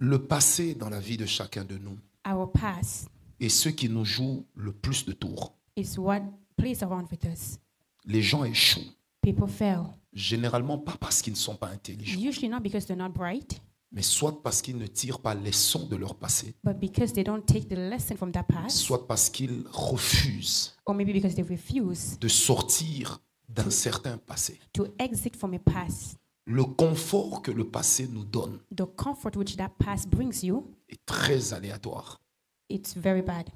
Le passé dans la vie de chacun de nous Our past est ce qui nous joue le plus de tours. is what plays around with us. Les gens échouent. People fail. Généralement pas parce qu'ils ne sont pas intelligents, Usually not because they're not bright, mais soit parce qu'ils ne tirent pas les leçons de leur passé, but because they don't take the lesson from that past, soit parce qu'ils refusent or maybe because they refuse de sortir d'un certain passé. to exit from a past. Le confort que le passé nous donne The comfort which that past brings you, est très aléatoire. it's very bad.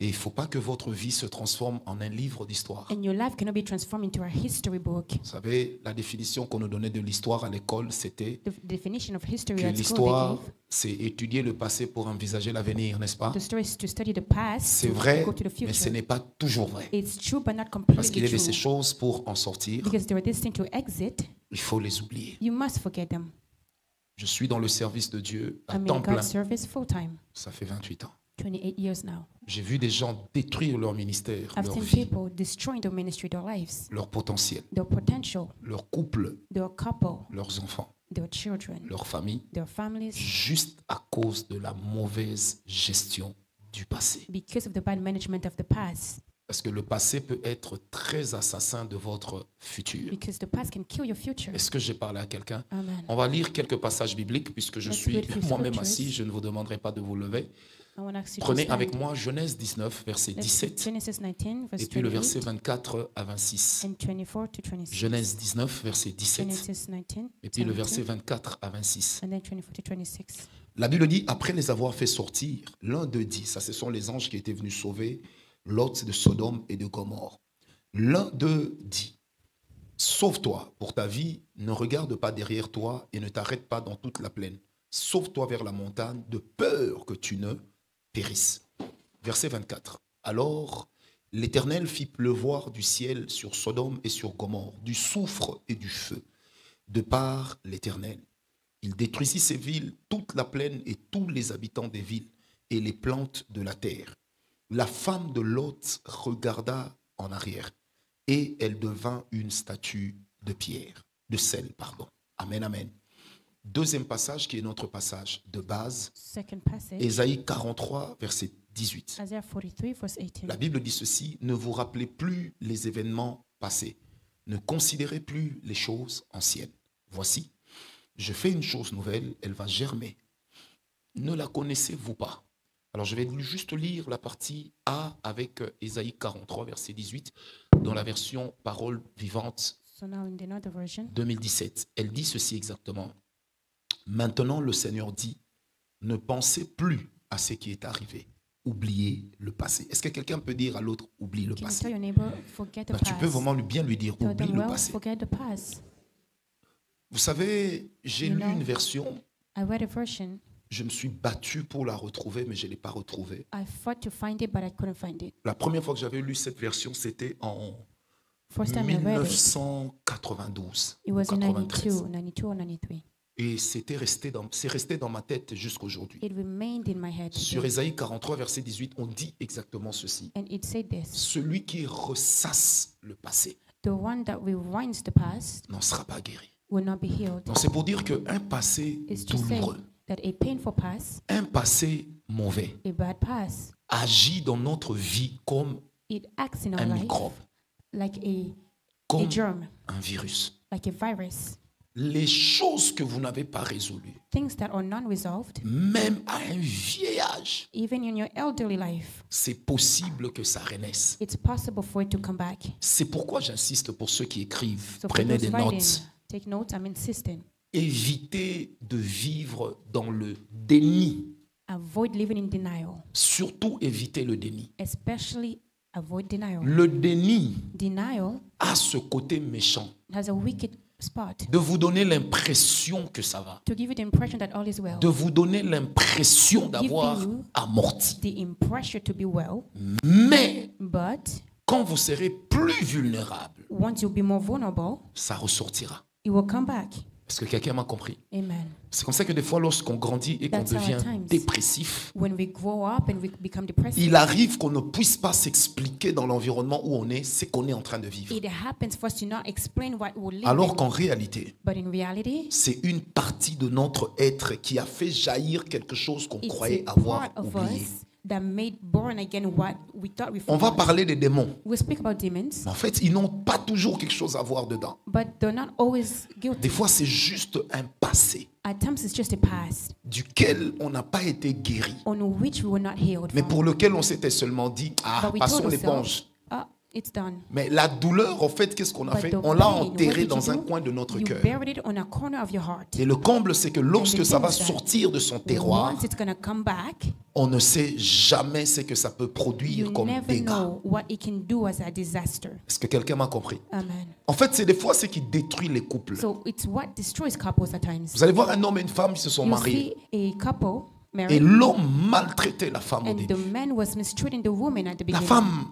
Et il ne faut pas que votre vie se transforme en un livre d'histoire. And your life cannot be transformed into a history book. Vous savez, la définition qu'on nous donnait de l'histoire à l'école, c'était The definition of history que at school they l'histoire, gave, c'est étudier le passé pour envisager l'avenir, n'est-ce pas? the story is to study the past, C'est to vrai, go to the mais ce future. n'est pas toujours vrai. It's true, but not Parce qu'il y completely avait ces true. choses pour en sortir, Because they were destined to exit, il faut les oublier. you must forget them. Je suis dans le service de Dieu à I'm temps in plein. God's service full time, Ça fait 28 ans. 28 years now. J'ai vu des gens détruire leur ministère, I've leur seen vie, people destroying their ministry, their lives, leur potentiel, their potential, leur couple, their couple, leurs enfants, their children, leur famille, their families, juste à cause de la mauvaise gestion du passé. because of the bad management of the past. Parce que le passé peut être très assassin de votre futur. Because the past can kill your future. Est-ce que j'ai parlé à quelqu'un? Amen. On va lire quelques passages bibliques puisque je Let's suis read few moi-même scriptures. assis, je ne vous demanderai pas de vous lever. I want to ask you to Prenez stand. avec moi Genèse 19, verset Let's 17 Genesis 19, verse et puis le 28 verset 24 à 26. and 24 to 26. Genèse 19, verset 17 Genesis 19, et puis le 17, verset 24 à 26. and then 24 to 26. La Bible dit, après les avoir fait sortir, l'un d'eux dit, ça ce sont les anges qui étaient venus sauver Lot de Sodome et de Gomorrhe. L'un d'eux dit, sauve-toi pour ta vie, ne regarde pas derrière toi et ne t'arrête pas dans toute la plaine. Sauve-toi vers la montagne de peur que tu ne périsses. Verset 24. Alors l'Éternel fit pleuvoir du ciel sur Sodome et sur Gomorrhe, du soufre et du feu, de par l'Éternel. Il détruisit ces villes, toute la plaine et tous les habitants des villes et les plantes de la terre. La femme de Lot regarda en arrière et elle devint une statue de pierre, de sel, pardon. Amen, amen. Deuxième passage qui est notre passage de base, Second passage, Ésaïe 43, verset 18. Isaiah 43, verse 18. La Bible dit ceci, ne vous rappelez plus les événements passés, ne considérez plus les choses anciennes. Voici, je fais une chose nouvelle, elle va germer. Ne la connaissez-vous pas? Alors je vais juste lire la partie A avec Ésaïe 43, verset 18, dans la version Parole vivante So now in the another version, 2017. Elle dit ceci exactement. Maintenant le Seigneur dit, ne pensez plus à ce qui est arrivé. Oubliez le passé. Est-ce que quelqu'un peut dire à l'autre, oublie le can you tell passé? your neighbor, forget the Tu peux past? vraiment bien lui dire, Tell oublie them, le well, passé. forget the past. Vous savez, j'ai You lu know, une version, I read a version. je me suis battu pour la retrouver, mais je ne l'ai pas retrouvée. I fought to find it, but I couldn't find it. La première fois que j'avais lu cette version, c'était en First time I read it, 1992 it ou was in 93. 92 or 93. Et c'est resté dans ma tête jusqu'aujourd'hui. It remained in my head. Sur today. Ésaïe 43, verset 18, on dit exactement ceci. And it said this, Celui qui ressasse le passé the one that rewinds the past n'en sera pas guéri. will not be healed. Donc c'est pour dire qu'un passé It's to say douloureux, that a painful past, un passé mauvais, a bad past, agit dans notre vie comme it acts in our un life microbe, like a comme germ, un virus. like a virus. Les choses que vous n'avez pas résolues, Things that are non-resolved, même à un vieil âge, even in your elderly life, c'est possible que ça renaisse. it's possible for it to come back. C'est pourquoi j'insiste pour ceux qui écrivent, So for prenez those des writing, notes. take notes. I'm insisting. Évitez de vivre dans le déni. Avoid living in denial, Surtout évitez le déni. especially avoid denial. Le déni Denial a ce côté méchant has a wicked spot de vous donner l'impression que ça va, to give you the impression that all is well, de vous donner l'impression d'avoir Give you amorti. the impression to be well, Mais but quand vous serez plus vulnérable, once you'll be more vulnerable, ça ressortira. it will come back. Est-ce que quelqu'un m'a compris? Amen. C'est comme ça que des fois, lorsqu'on grandit et qu'on That's how at devient times. dépressif, When we grow up and we become depressed, il arrive qu'on ne puisse pas s'expliquer dans l'environnement où on est ce qu'on est en train de vivre. it happens for us to not explain what we live Alors in. qu'en réalité, But in reality, c'est une partie de notre être qui a fait jaillir quelque chose qu'on it's croyait a avoir part of oublié. us that made born again what we thought we On va forgot. parler des démons. We speak about demons, En fait, ils n'ont pas toujours quelque chose à voir dedans. but they're not always guilty. Des fois, c'est juste un passé At times, it's just a past duquel on n'a pas été guéri, on which we were not healed mais from. pour lequel on s'était seulement dit, ah, But we passons told l'éponge. ourselves, it's done. Mais la douleur, en fait, qu'est-ce qu'on a But fait? the On l'a pain, what enterré did dans you un do? coin de notre You cœur. buried it on a corner of your heart. Et le comble, c'est que lorsque And the ça va thing is that sortir de son terroir, Once it's going to come back, on ne sait jamais ce que ça peut produire you comme never dégâts. know what it can do as a disaster. Est-ce que quelqu'un m'a compris? Amen. En fait, c'est des fois ce qui détruit les couples. So it's what destroys couples at times. Vous allez voir un homme et une femme qui se sont You mariés. see a couple Et married, l'homme maltraitait la femme au and the début. man was mistreating the woman at the La beginning. femme,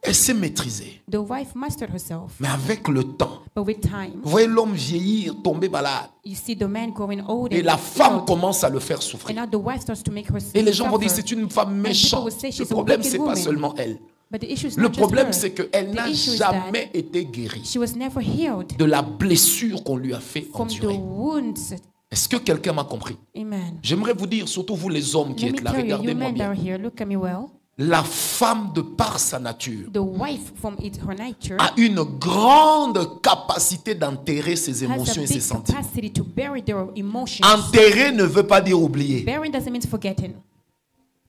elle s'est maîtrisée. The wife mastered herself, Mais avec le temps, but with time, vous voyez l'homme vieillir, tomber malade. you see the man growing old, Et and la femme old, commence à le faire and souffrir. now the wife starts to make her Et les gens vont dire, suffer. c'est une femme méchante. will say Le she's a problème, wicked c'est pas woman. seulement elle. But the issue is Le not just problème, her. c'est qu'elle The n'a issue is jamais été guérie She was never healed de la blessure qu'on lui a fait from the endurer. wounds. Est-ce que quelqu'un m'a compris? Amen. J'aimerais vous dire, surtout vous les hommes qui Let me êtes là, tell you, you regardez-moi men that are bien. here, look at me well. La femme, de par sa nature, The wife, from her nature, a une grande capacité d'enterrer ses has a émotions et ses big sentiments. capacity to bury their emotions. Enterrer ne veut pas dire oublier. Burying doesn't mean forgetting.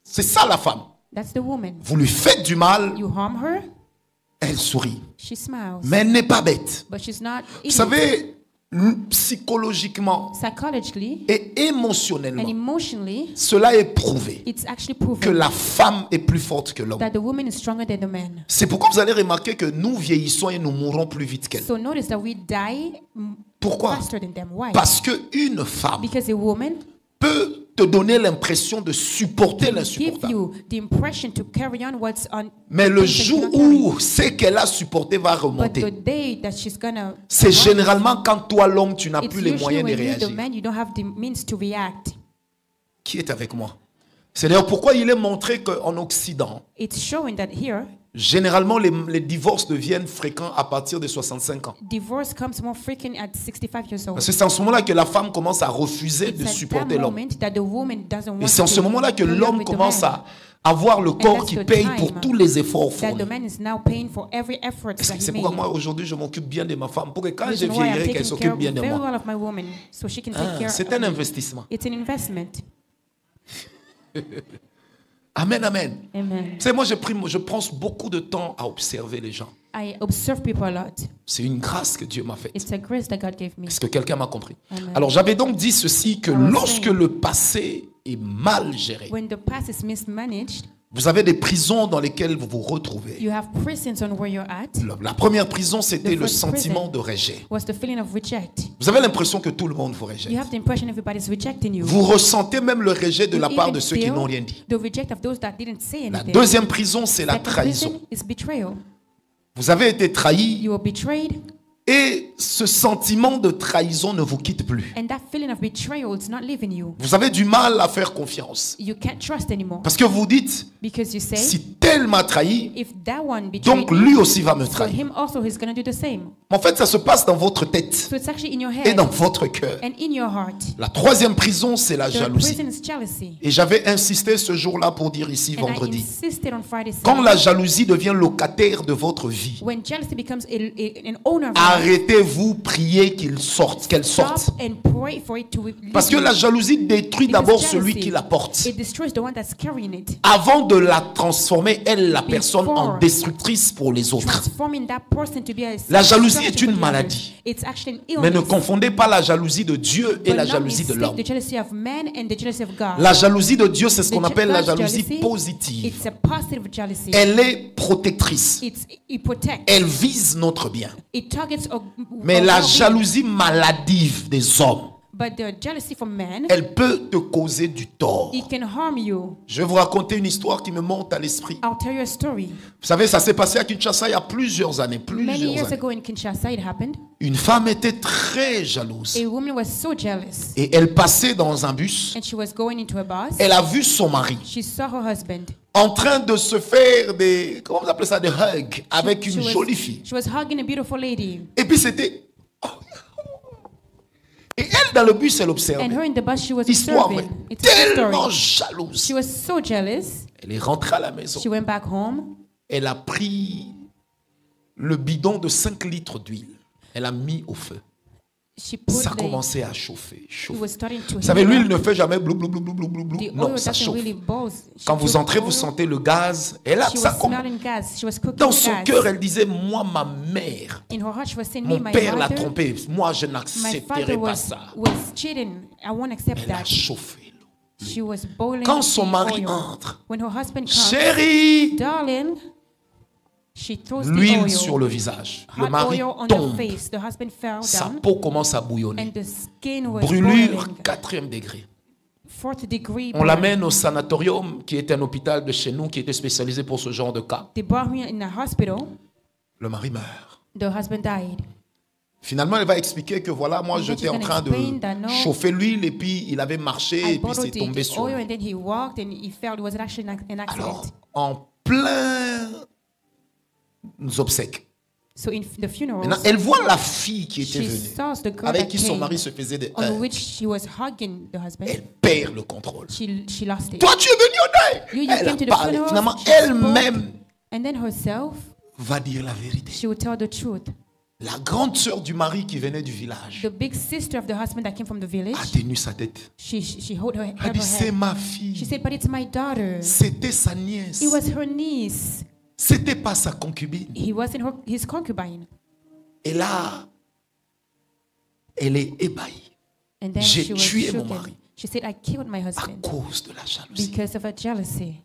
C'est ça la femme. That's the woman. Vous lui faites du mal, You harm her, elle sourit. she smiles. Mais elle n'est pas bête. But she's not Vous idiot. savez, psychologiquement Psychologically et and émotionnellement, emotionally, cela est prouvé it's actually que proven la femme est plus forte que l'homme. that the woman is stronger than the man. C'est pourquoi vous allez remarquer que nous vieillissons et nous mourrons plus vite qu'elle. So notice that we die Pourquoi? faster than them. Why? Parce qu'une femme Because a woman peut te donner l'impression de supporter give l'insupportable. you the impression to carry on what's on. Mais le things that you jour cannot carry. où ce qu'elle a supporté va But remonter, the day that she's gonna, c'est généralement quand toi, l'homme, tu n'as it's plus les usually moyens de when you, the réagir. man, you don't have the means to react. Qui est avec moi? C'est d'ailleurs pourquoi il est montré qu'en Occident, It's showing that here, généralement, les divorces deviennent fréquents à partir de 65 ans. divorce comes more frequent at 65 years old. Parce que c'est en ce moment-là que la femme commence à refuser de It's at supporter that l'homme. moment that the woman doesn't want Et c'est en ce to moment-là que carry on l'homme with the commence man. à avoir le corps that's qui the paye time pour tous les efforts That fournis. the man is now paying for every effort that he C'est pourquoi made. moi, aujourd'hui, je m'occupe bien de ma femme pour que quand je Reason why I'm vieillirai, qu'elle taking s'occupe care bien de very moi. well of my woman, so she can take Ah, care. c'est of un me. investissement. It's an investment. Amen, amen. Amen. Vous savez, moi, je prends beaucoup de temps à observer les gens. I observe people a lot. C'est une grâce que Dieu m'a faite. It's a grace that God gave me. Est-ce que quelqu'un m'a compris? Amen. Alors, j'avais donc dit ceci, que I was lorsque saying- le passé est mal géré, When the past is mismanaged, vous avez des prisons dans lesquelles vous vous retrouvez. you have prisons on where you're at. La première prison, c'était The le first sentiment prison. de rejet. Was the feeling of reject. Vous avez l'impression que tout le monde vous You rejette. have the impression everybody's rejecting you. Vous ressentez même le rejet de You la part even de ceux qui feel n'ont rien dit. The reject of those that didn't say La anything. deuxième prison, c'est la Second trahison. prison is betrayal. Vous avez été trahi You were betrayed, et ce sentiment de trahison ne vous quitte plus. and that feeling of betrayal is not leaving you. Vous avez du mal à faire confiance. You can't trust anymore Parce que vous dites, because you say, si tel m'a trahi, if that one betrayed donc me, lui aussi va me for trahir. him also he's gonna do the same. En fait, ça se passe dans votre tête So it's actually in your et head dans votre cœur. and in your heart. La troisième prison, c'est la The jalousie. prison is jealousy. Et j'avais insisté ce jour-là pour dire ici And I vendredi. insisted on Friday Quand saying, la jalousie devient locataire de votre vie, when jealousy becomes an owner of your life, arrêtez-vous, priez qu'elle sorte. stop and pray for it to leave Parce que you. la jalousie détruit Because d'abord celui jealousy, qui la porte. It destroys the one that's carrying it. Avant de la transformer, elle, la personne, en Before destructrice pour les autres. Transforming that person to be a La jalousie destructive est une for the maladie. others. It's actually an Mais ne illness. confondez pas la jalousie de Dieu et But la not jalousie de mistake l'homme. the jealousy of man and the jealousy of God. La jalousie de Dieu, c'est ce qu'on The appelle la God's jalousie jealousy, positive. It's a positive jealousy. Elle est protectrice. It protects. Elle vise notre bien. It targets Mais la well-being. jalousie maladive des hommes, But the jealousy from men, elle peut te causer du tort. it can harm you. Je vais vous raconter une histoire qui me monte à l'esprit. I'll tell you a story. Vous savez, ça s'est passé à Kinshasa il y a plusieurs années. Many years ago in Kinshasa, it happened. Une femme était très jalouse. A woman was so jealous, Et elle passait dans un bus. and she was going into a bus. Elle a vu son mari She saw her husband. en train de se faire des, comment vous appelez ça, des hugs avec une jolie fille. She was hugging a beautiful lady. Et puis c'était... oh. Et elle, dans le bus, elle And observe. her in the bus, she was Histoire vraie. observing. It's a true Tellement story. jalouse. She was so jealous. Elle est rentrée à la maison. She went back home. Elle a pris le bidon de 5 litres d'huile. Elle a mis au feu. She put Ça a the, commencé à chauffer. it chauffer. was starting to Vous savez, heat l'huile up. ne fait jamais blou blou blou blou blou blou blou. The Non, oil ça doesn't chauffe. really boil. She Quand vous took entrez, vous oil. sentez le gaz. Et là, She ça was commence. smelling gas. She was cooking Dans son gas. cœur, elle disait, moi, ma mère, In her heart, she was saying, mon me, my père l'a mother, trompé. Moi, je my n'accepterai father pas was, ça. was cheating. I won't accept Elle a that. chauffé. She was boiling Quand son the mari oil. entre, When her husband comes, chérie, darling, she throws the l'huile oil, sur le visage. Le hot mari oil on the tombe. face. The husband fell Sa down, peau commence à bouillonner. and the skin was Brûlure boiling. 4e degré. 4th degree On burn. l'amène au sanatorium, qui est un hôpital de chez nous, qui était spécialisé pour ce genre de cas. They brought me in a hospital. Le mari meurt. The husband died. Finalement, elle va expliquer que voilà, moi And then j'étais she's en gonna train de explain that no, chauffer l'huile et puis il avait marché I et puis c'est bottled tombé the sur oil, lui. and then he walked and he fell. It was actually an Alors, accident. en plein obsèques. So in the funeral, Maintenant, elle voit la fille qui était she venue, saw the girl avec that qui son came, mari se faisait des on hugs. which she was hugging the husband. Elle perd le contrôle. She lost it. Toi, tu es venu au deuil. You Elle a came to the parlé. funeral. Finalement, she elle-même spoke, and then herself, va dire la vérité. she would tell the truth. La grande sœur du mari qui venait du village The big sister of the husband that came from the village, a tenu sa tête. she held Elle a her dit, c'est head. ma She fille. said, but it's my daughter. C'était sa nièce. It was her niece. C'était pas sa concubine. He wasn't his concubine. Et là, elle est ébahie And then J'ai she was tué mon shooken. mari. She said, I killed my à husband cause de la jalousie. because of a jealousy.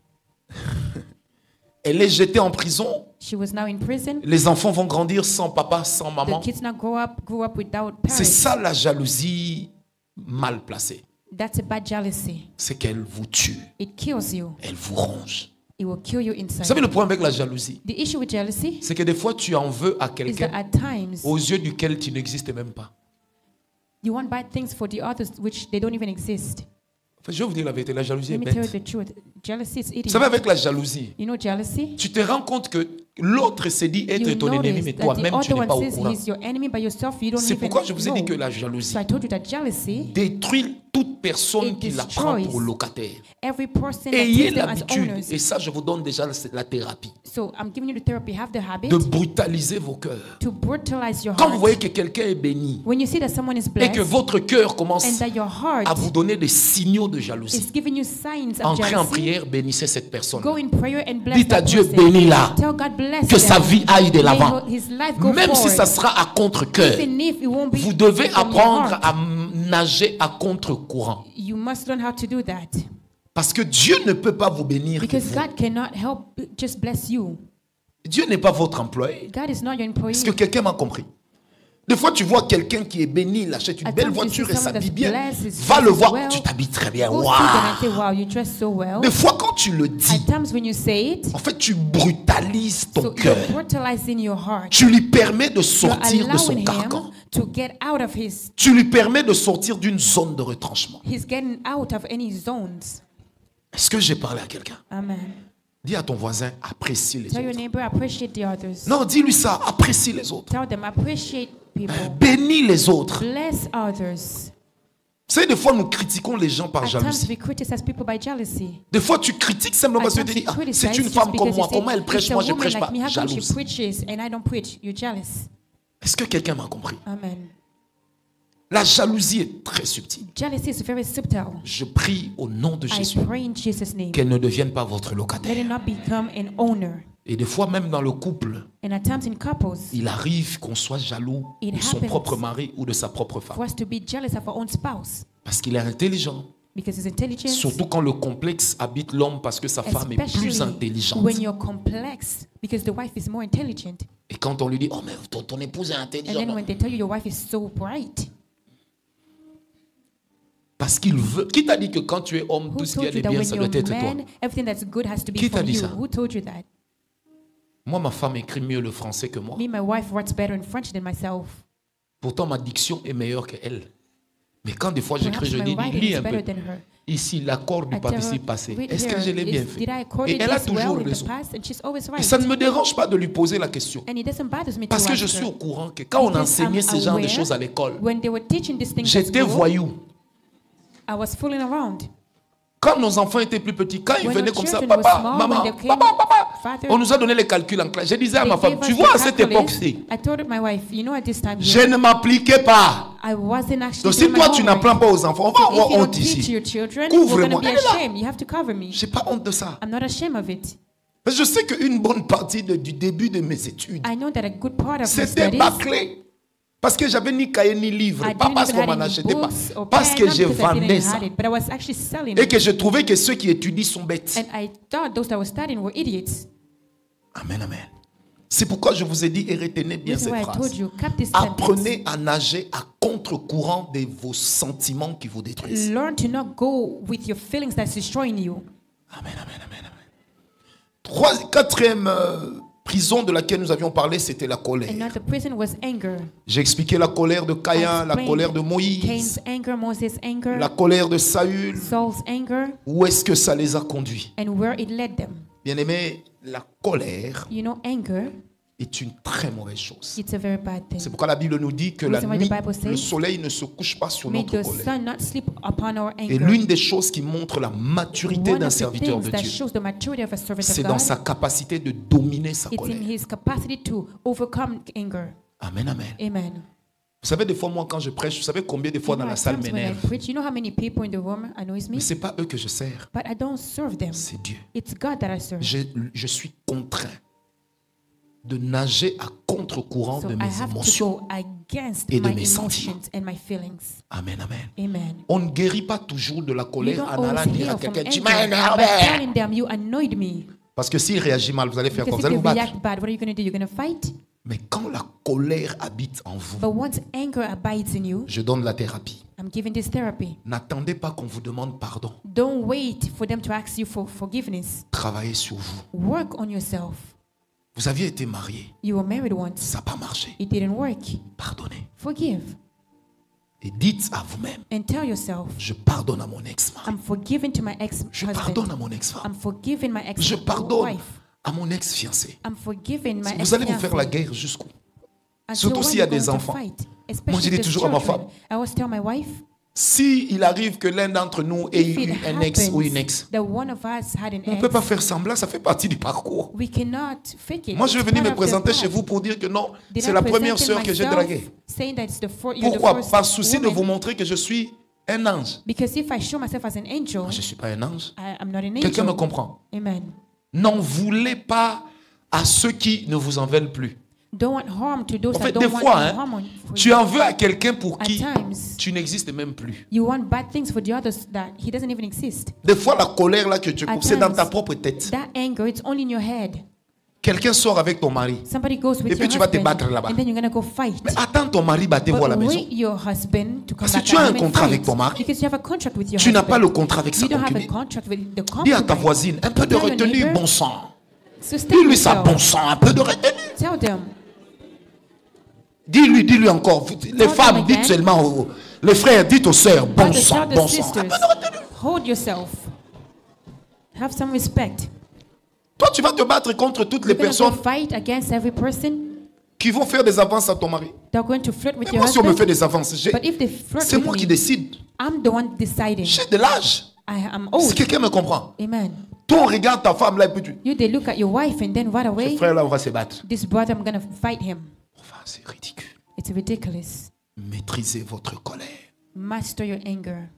Elle est jetée en prison. She was now in prison. Les enfants vont grandir sans papa, sans The maman. kids now grew up without C'est parents. ça la jalousie mal placée. That's a bad jealousy. C'est qu'elle vous tue, It kills you. elle vous ronge. It will kill you Vous inside. savez le problème avec la jalousie, The issue with jealousy c'est que des fois tu en veux à is that quelqu'un at times aux yeux duquel tu n'existes même pas. you want bad things for the others which they don't even exist. Enfin, je vais vous dire la vérité, la jalousie est Let me tell you bête. the truth. Jealousy is Vous eating. savez, avec la jalousie, You know jealousy? tu te rends compte que l'autre se dit être You ton ennemi, mais notice that toi-même the tu other n'es pas one au says courant. he's your enemy, but yourself you don't C'est even pourquoi je vous ai dit know. que la jalousie So I told you that jealousy, détruit toute personne It qui la prend destroys pour locataire. every person that Ayez takes them as l'habitude, owners. et ça je vous donne déjà la thérapie, So I'm giving you the therapy. Have the habit de brutaliser vos cœurs. to brutalize your Quand vous heart. voyez que quelqu'un est béni When you see that someone is et blessed que votre cœur commence and that your heart à vous donner des signaux de jalousie, is giving you signs of entrez en jealousy, prière, bénissez cette personne. go in prayer and bless Dites à that Dieu, person. bénis-la. Tell God bless Que sa them. vie aille de May l'avant. his life go Même si forward. ça sera à contre-cœur, Even if it won't be vous devez from your apprendre heart, à nager à contre-courant. you must learn how to do that. Parce que Dieu ne peut pas vous bénir. que Because vous. God cannot help just bless you. Dieu n'est pas votre employé. God is not your employee. Est-ce que quelqu'un m'a compris? Des fois, tu vois quelqu'un qui est béni, il achète une At belle times you voiture see et someone s'habille that's bien. blessed, is Va le dressed voir, well. tu t'habilles très bien. Go see them and say, Waouh! wow, you dress so well. Des fois, quand tu le At dis, times when you say it, en fait, tu brutalises ton so cœur. you're brutalizing your heart. Tu lui permets de You're sortir de son allowing carcan. him to get out of his, Tu lui permets de sortir d'une zone de retranchement. he's getting out of any zones. Est-ce que j'ai parlé à quelqu'un? Amen. Dis à ton voisin, apprécie les Tell your autres. neighbor, appreciate the others. Non, dis-lui ça, apprécie les autres. Tell them, appreciate people. Bénis les autres. Bless others. Vous savez, des fois, nous critiquons les gens par At times jalousie. we criticize people by jealousy. Des fois, tu critiques simplement parce que At tu times dis, we ah, criticize c'est une just femme comme because moi. you say, Comment elle prêche? "It's a Moi, je ne woman prêche like pas. me, how come she Jalouse. preaches and I don't preach?" You're jealous. Est-ce que quelqu'un m'a compris? Amen. La jalousie est très subtile. Jealousy is very subtle. Je prie au nom de I Jésus pray in Jesus' name. qu'elle ne devienne pas votre Let it locataire. not become an owner. Et des fois, même dans le couple, And at times in couples, il arrive qu'on soit jaloux It de son happens. propre mari ou de sa propre for femme. us to be jealous of our own spouse Parce qu'il est intelligent. because his intelligence, Surtout quand le complexe habite l'homme parce que sa femme est plus especially intelligente. when you're complex, because the wife is more intelligent. Et quand on lui dit, oh mais ton épouse est And then intelligente. when they tell you your wife is so bright, Parce qu'il veut. Qui t'a dit que quand tu es homme, Who tout ce qui told est you that bien, when ça doit you're être toi? man, everything that's good has to be Qui t'a from dit you? ça? Who told you that? Moi, ma femme écrit mieux le français que moi. Me, my wife writes better in French than myself. Pourtant, ma diction est meilleure qu'elle. Mais quand des fois j'écris, Perhaps je my dis, writing lis is un better peu. than her. Ici, l'accord du I tell her, participe passé. read Est-ce que here, je l'ai bien did I fait? accord Et it elle a this toujours well in the raison. past? And she's always Et right. ça ne me dérange pas de lui poser la question. And it doesn't bother me Parce to que je ask suis her. au courant que quand on Because enseignait I'm ce genre de aware choses à l'école, when they were teaching these things at j'étais school, voyou. I was fooling around. Quand nos enfants étaient plus petits, quand ils When venaient our comme ça, children were papa, small, maman, when they papa, came, papa, Father, on nous a donné les calculs en classe. Je disais à they ma femme, gave tu us vois, à the cette calculus. époque-ci, I told my wife, you know, at this time, je ne m'appliquais pas. I wasn't actually Donc si doing my toi, tu homework. n'apprends pas aux enfants, on va If avoir you don't honte teach ici. your children, we're Couvre-moi. going to be Elle est là. ashamed. You have to cover me. Je n'ai pas honte de ça. I'm not ashamed of it. Parce que je sais qu'une bonne partie du début de mes études, I know that a good part of my c'était studies, bâclé. Parce que j'avais ni cahier ni livre. I Pas didn't parce even qu'on m'en have any achetait pas. books or Parce pen, que not je because I vendais didn't ça. have it, but I was actually selling Et it. que je trouvais que ceux qui étudient sont bêtes. And I thought those that were studying were idiots. Amen, amen. C'est pourquoi je vous ai dit et retenez bien This is cette why I phrase. told you, cap this sentence. Apprenez à nager à contre-courant de vos sentiments qui vous détruisent. Learn to not go with your feelings that's destroying you. Amen, amen, amen, amen. Quatrième prison de laquelle nous avions parlé, c'était la colère. Another prison was anger. J'ai expliqué la colère de Caïn, I la explained colère de Moïse, Cain's anger, Moses' anger, la colère de Saül. Saul's anger, Où est-ce que ça les a conduits? and where it led them. Bien-aimé, la colère You know, anger, est une très mauvaise chose. it's a very bad thing. C'est pourquoi la Bible nous dit que la Reason why the nuit, Bible says, le soleil ne se couche pas sur May notre the colère. sun not sleep upon our Et anger. l'une des choses qui montre la maturité One d'un of the serviteur things de that Dieu, shows the maturity of a servant c'est of dans God, sa capacité de dominer sa it's colère. in his capacity to overcome anger. Amen, amen. Amen. Vous savez, des fois, moi, quand je prêche, vous savez combien de fois You dans know, la at salle times when I m'énerve. preach, you know how many people in the room annoys me? Mais ce n'est pas eux que je sers, But I don't serve them. c'est Dieu. It's God that I serve. Je suis contraint de nager à contre-courant So de I mes have to émotions. go against et de my mes sentiments. emotions and my feelings. Amen, amen. Amen. On ne guérit pas toujours de la You colère don't en allant always dire à heal from quelqu'un, tu anger m'as énervé. by telling them you annoyed me. Parce que s'il réagit mal, vous allez faire quoi? Because Vous if allez they vous battre. react bad, what are you going to do? You're going to fight? Mais quand la colère habite en vous, But once anger abides in you, je donne la thérapie. I'm giving this therapy. N'attendez pas qu'on vous demande pardon. Don't wait for them to ask you for forgiveness. Travaillez sur vous. Work on yourself. Vous aviez été marié. You were married once. Ça n'a pas marché. It didn't work. Pardonnez. Forgive. Et dites à vous-même, And tell yourself, je pardonne à mon ex-mari. I'm forgiving to my Je ex-husband. pardonne à mon ex-femme. I'm forgiving my Je pardonne ex-wife. à mon ex-fiancé. I'm forgiving my Vous allez vous faire la ex-fiancé. guerre jusqu'où? Until Surtout when s'il y a you're des going to enfants. fight, Moi, je especially dis with toujours à ma children. femme, I always tell my wife, si il arrive que l'un d'entre nous ait if it eu un ex ou une happens ex, that one of us had an on ne peut pas ex, faire semblant, ça fait partie du parcours. we cannot fake it. Moi, je vais It's venir part me of the présenter path. chez vous pour dire que non, Did c'est I la première present sœur que j'ai myself draguée. saying that it's you're the Pourquoi? first Par souci de woman? vous montrer que je suis un ange. Because if I show myself as an angel, Moi, je ne suis pas un ange. I'm not an Quelqu'un me angel. comprend? Amen. N'en voulez pas à ceux qui ne vous en veulent plus. Don't want harm to those En fait, that des don't fois, want hein, harm for tu you. en veux à quelqu'un pour At qui times, tu n'existes même plus. you want bad things for the others that he doesn't even exist. Des fois, la colère là que tu At coupes, c'est dans times, ta propre tête. That anger, it's only in your head. Quelqu'un sort avec ton mari. Somebody goes with Et puis your tu vas te husband, battre là-bas. and then you're gonna go fight. Mais attends ton mari battre voir à la But maison. wait your husband to come Parce que back tu as at un home and contrat avec fight. ton mari. Because you have a contract with your Tu n'as husband. pas le contrat avec sa You don't have a concubine. contract with the Dis à ta concubine. voisine, un peu de Tell your retenue, neighbor. bon sang. Sustain Dis-lui ça, yourself. bon sang, un peu de retenue. Tell them. Dis-lui encore. Les them femmes, again. dites seulement les frères, dites aux sœurs, bon Brothers, sang, tell the bon sang. Un sisters. peu de retenue. Hold yourself. Have some respect. Toi, tu vas te battre contre toutes les You're gonna go personnes fight against every person. qui vont faire des avances à ton mari. They're going to flirt with Mais your moi, si on me husband. fait des avances, But if they flirt c'est with moi qui me, décide. I'm the one deciding. J'ai de l'âge. I'm Si old. quelqu'un me comprend. Amen. Toi, on regarde ta femme là et puis tu... You, they look at your wife and then right Ce away, frère là, on va se battre. this brother, I'm gonna fight him. Enfin, c'est ridicule. It's ridiculous. Maîtrisez votre colère. Master your anger.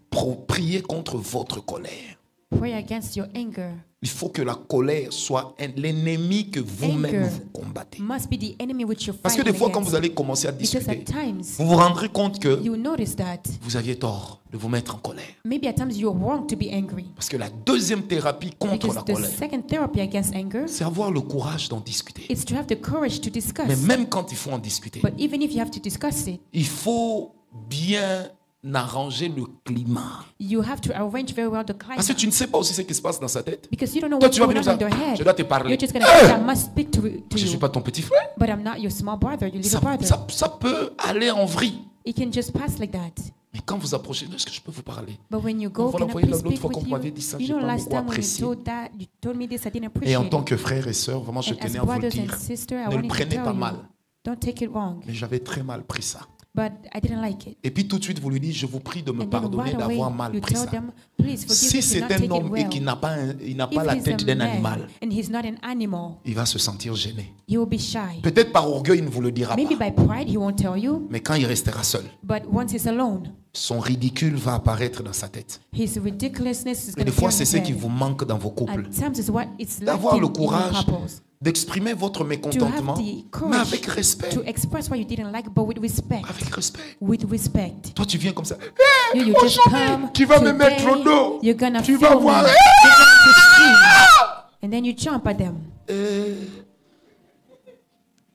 Priez contre votre colère. Pray against your anger. Il faut que la colère soit l'ennemi que vous-même Anger vous combattez. must be the enemy which you're Parce que fighting des fois, quand against. vous allez commencer à Because at discuter, times, vous vous rendrez compte que you notice that vous aviez tort de vous mettre en colère. maybe at times you're wrong to be angry. Parce que la deuxième thérapie contre Because la the colère, second therapy against anger c'est avoir le courage d'en discuter. is to have the courage to discuss. Mais même quand il faut en discuter, But even if you have to discuss it, il faut bien arranger le climat. You have to arrange very well the Parce que climate. tu ne sais pas aussi ce qui se passe dans sa tête. Because you don't know Toi, what's tu vas going venir on in dire, their head. je dois te parler. You're just going to say, I must speak to Je ne suis you. pas ton petit frère. But I'm not your small brother, your little Ça, brother. ça peut aller en vrille. It can just pass like that. Mais quand vous approchez, est-ce que je peux vous parler? But when you go, Voilà, can I voyez, please l'autre speak fois with qu'on you? m'avait dit ça, You j'ai know, pas last beaucoup time when you apprécié. told that, you told me this, I didn't Et appreciate en tant it. que frère et sœur, vraiment, je And as tenais à vous le brothers dire. and sisters, I Ne le wanted to prenez tell pas you, mal. don't take it wrong. Mais j'avais très mal pris ça. But I didn't like it. Et puis tout de suite, vous lui dites, je vous prie de me And then pardonner right away, d'avoir mal you pris tell ça. them, please forgive Si me to c'est not un take it homme et well. qu'il n'a pas, il n'a pas If la he's tête a d'un man animal, and he's not an animal, il va se sentir gêné. he will be shy. Peut-être par orgueil, il ne vous le dira Maybe pas. by pride, he won't tell you. Mais quand il restera seul, But once he's alone, son ridicule va apparaître dans sa tête. his ridiculousness is Et going des to fois, appear c'est ce in his qui head. vous manque dans vos couples. At times, it's what it's D'avoir lacking le in your courage couples. d'exprimer votre To mécontentement, have the mais courage avec respect. to express what you didn't like, but with respect. Avec respect. With respect. Toi, tu viens comme ça. You just come. Tu vas me mettre au today, dos. You're gonna Tu feel vas me. voir. They're going to scream. And then you jump at them.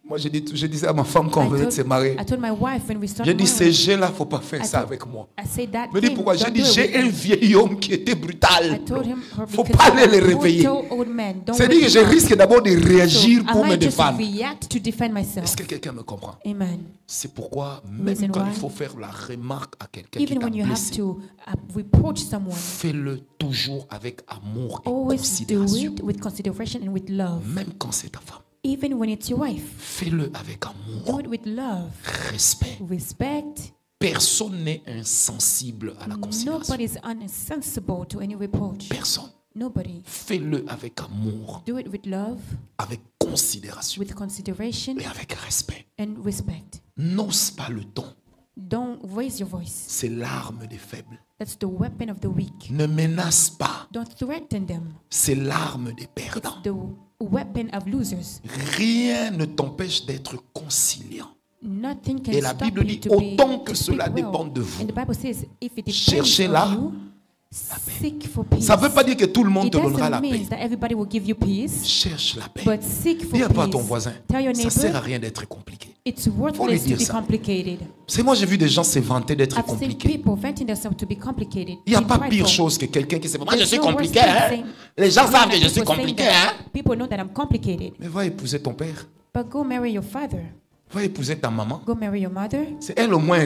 Moi, je disais à ma femme quand on venait de se marier, I told my wife when we j'ai started dit, ces marriage, jeux-là, il ne faut pas faire I ça told- avec moi. I said that Je me dis thing, pourquoi? J'ai don't dit, do it j'ai with un me. vieil homme qui était I brutal. told him her Faut because pas aller I'm a les réveiller. brutal old man. Don't C'est-à-dire que wake je him up. risque d'abord de So, réagir I pour me might just défendre. react to defend myself. Est-ce que quelqu'un me comprend? Amen. C'est pourquoi, même Reason quand why? il faut faire la remarque à quelqu'un qui Even t'a when you have blessé, to reproach someone, fais-le toujours avec amour et always do considération. it with consideration and with love. Même quand c'est ta femme, Even when it's your wife, fais-le avec do amour, it with love, respect. respect. Personne n'est insensible à la considération. Nobody is insensible to any reproach. Personne. Nobody. Fais-le avec amour, Do it with love, avec considération with consideration et avec respect. and respect. N'ose pas le ton. Don't raise your voice. C'est l'arme des faibles. That's the weapon of the weak. Ne menace pas. Don't threaten them. C'est l'arme des It's perdants. the weapon of losers. Rien ne t'empêche d'être conciliant. Nothing can Et la stop Bible you dit, to be autant que to cela speak well. dépende de vous, And the Bible says, if it depends cherchez-la, on you, seek for peace. ça ne veut pas dire que tout le monde It te donnera la doesn't paix. mean that everybody will give you peace, Cherche la paix. but seek for Dis un peu à ton peace. voisin, Tell your ça ne sert à neighbor, rien d'être compliqué. it's Faut lui worthless to dire be ça. complicated. C'est moi, j'ai vu des gens se vanter d'être I've seen compliqués. people venting themselves to be complicated. Il n'y a being pas prideful. pire chose que quelqu'un qui se dit, moi je There's suis no worse compliqué. thing Hein? saying- Les gens savent que je People suis saying compliqué. that. Hein? People know that I'm complicated. Mais va épouser ton père. But go marry your father. Va épouser ta maman. Go marry your mother. C'est elle au moins,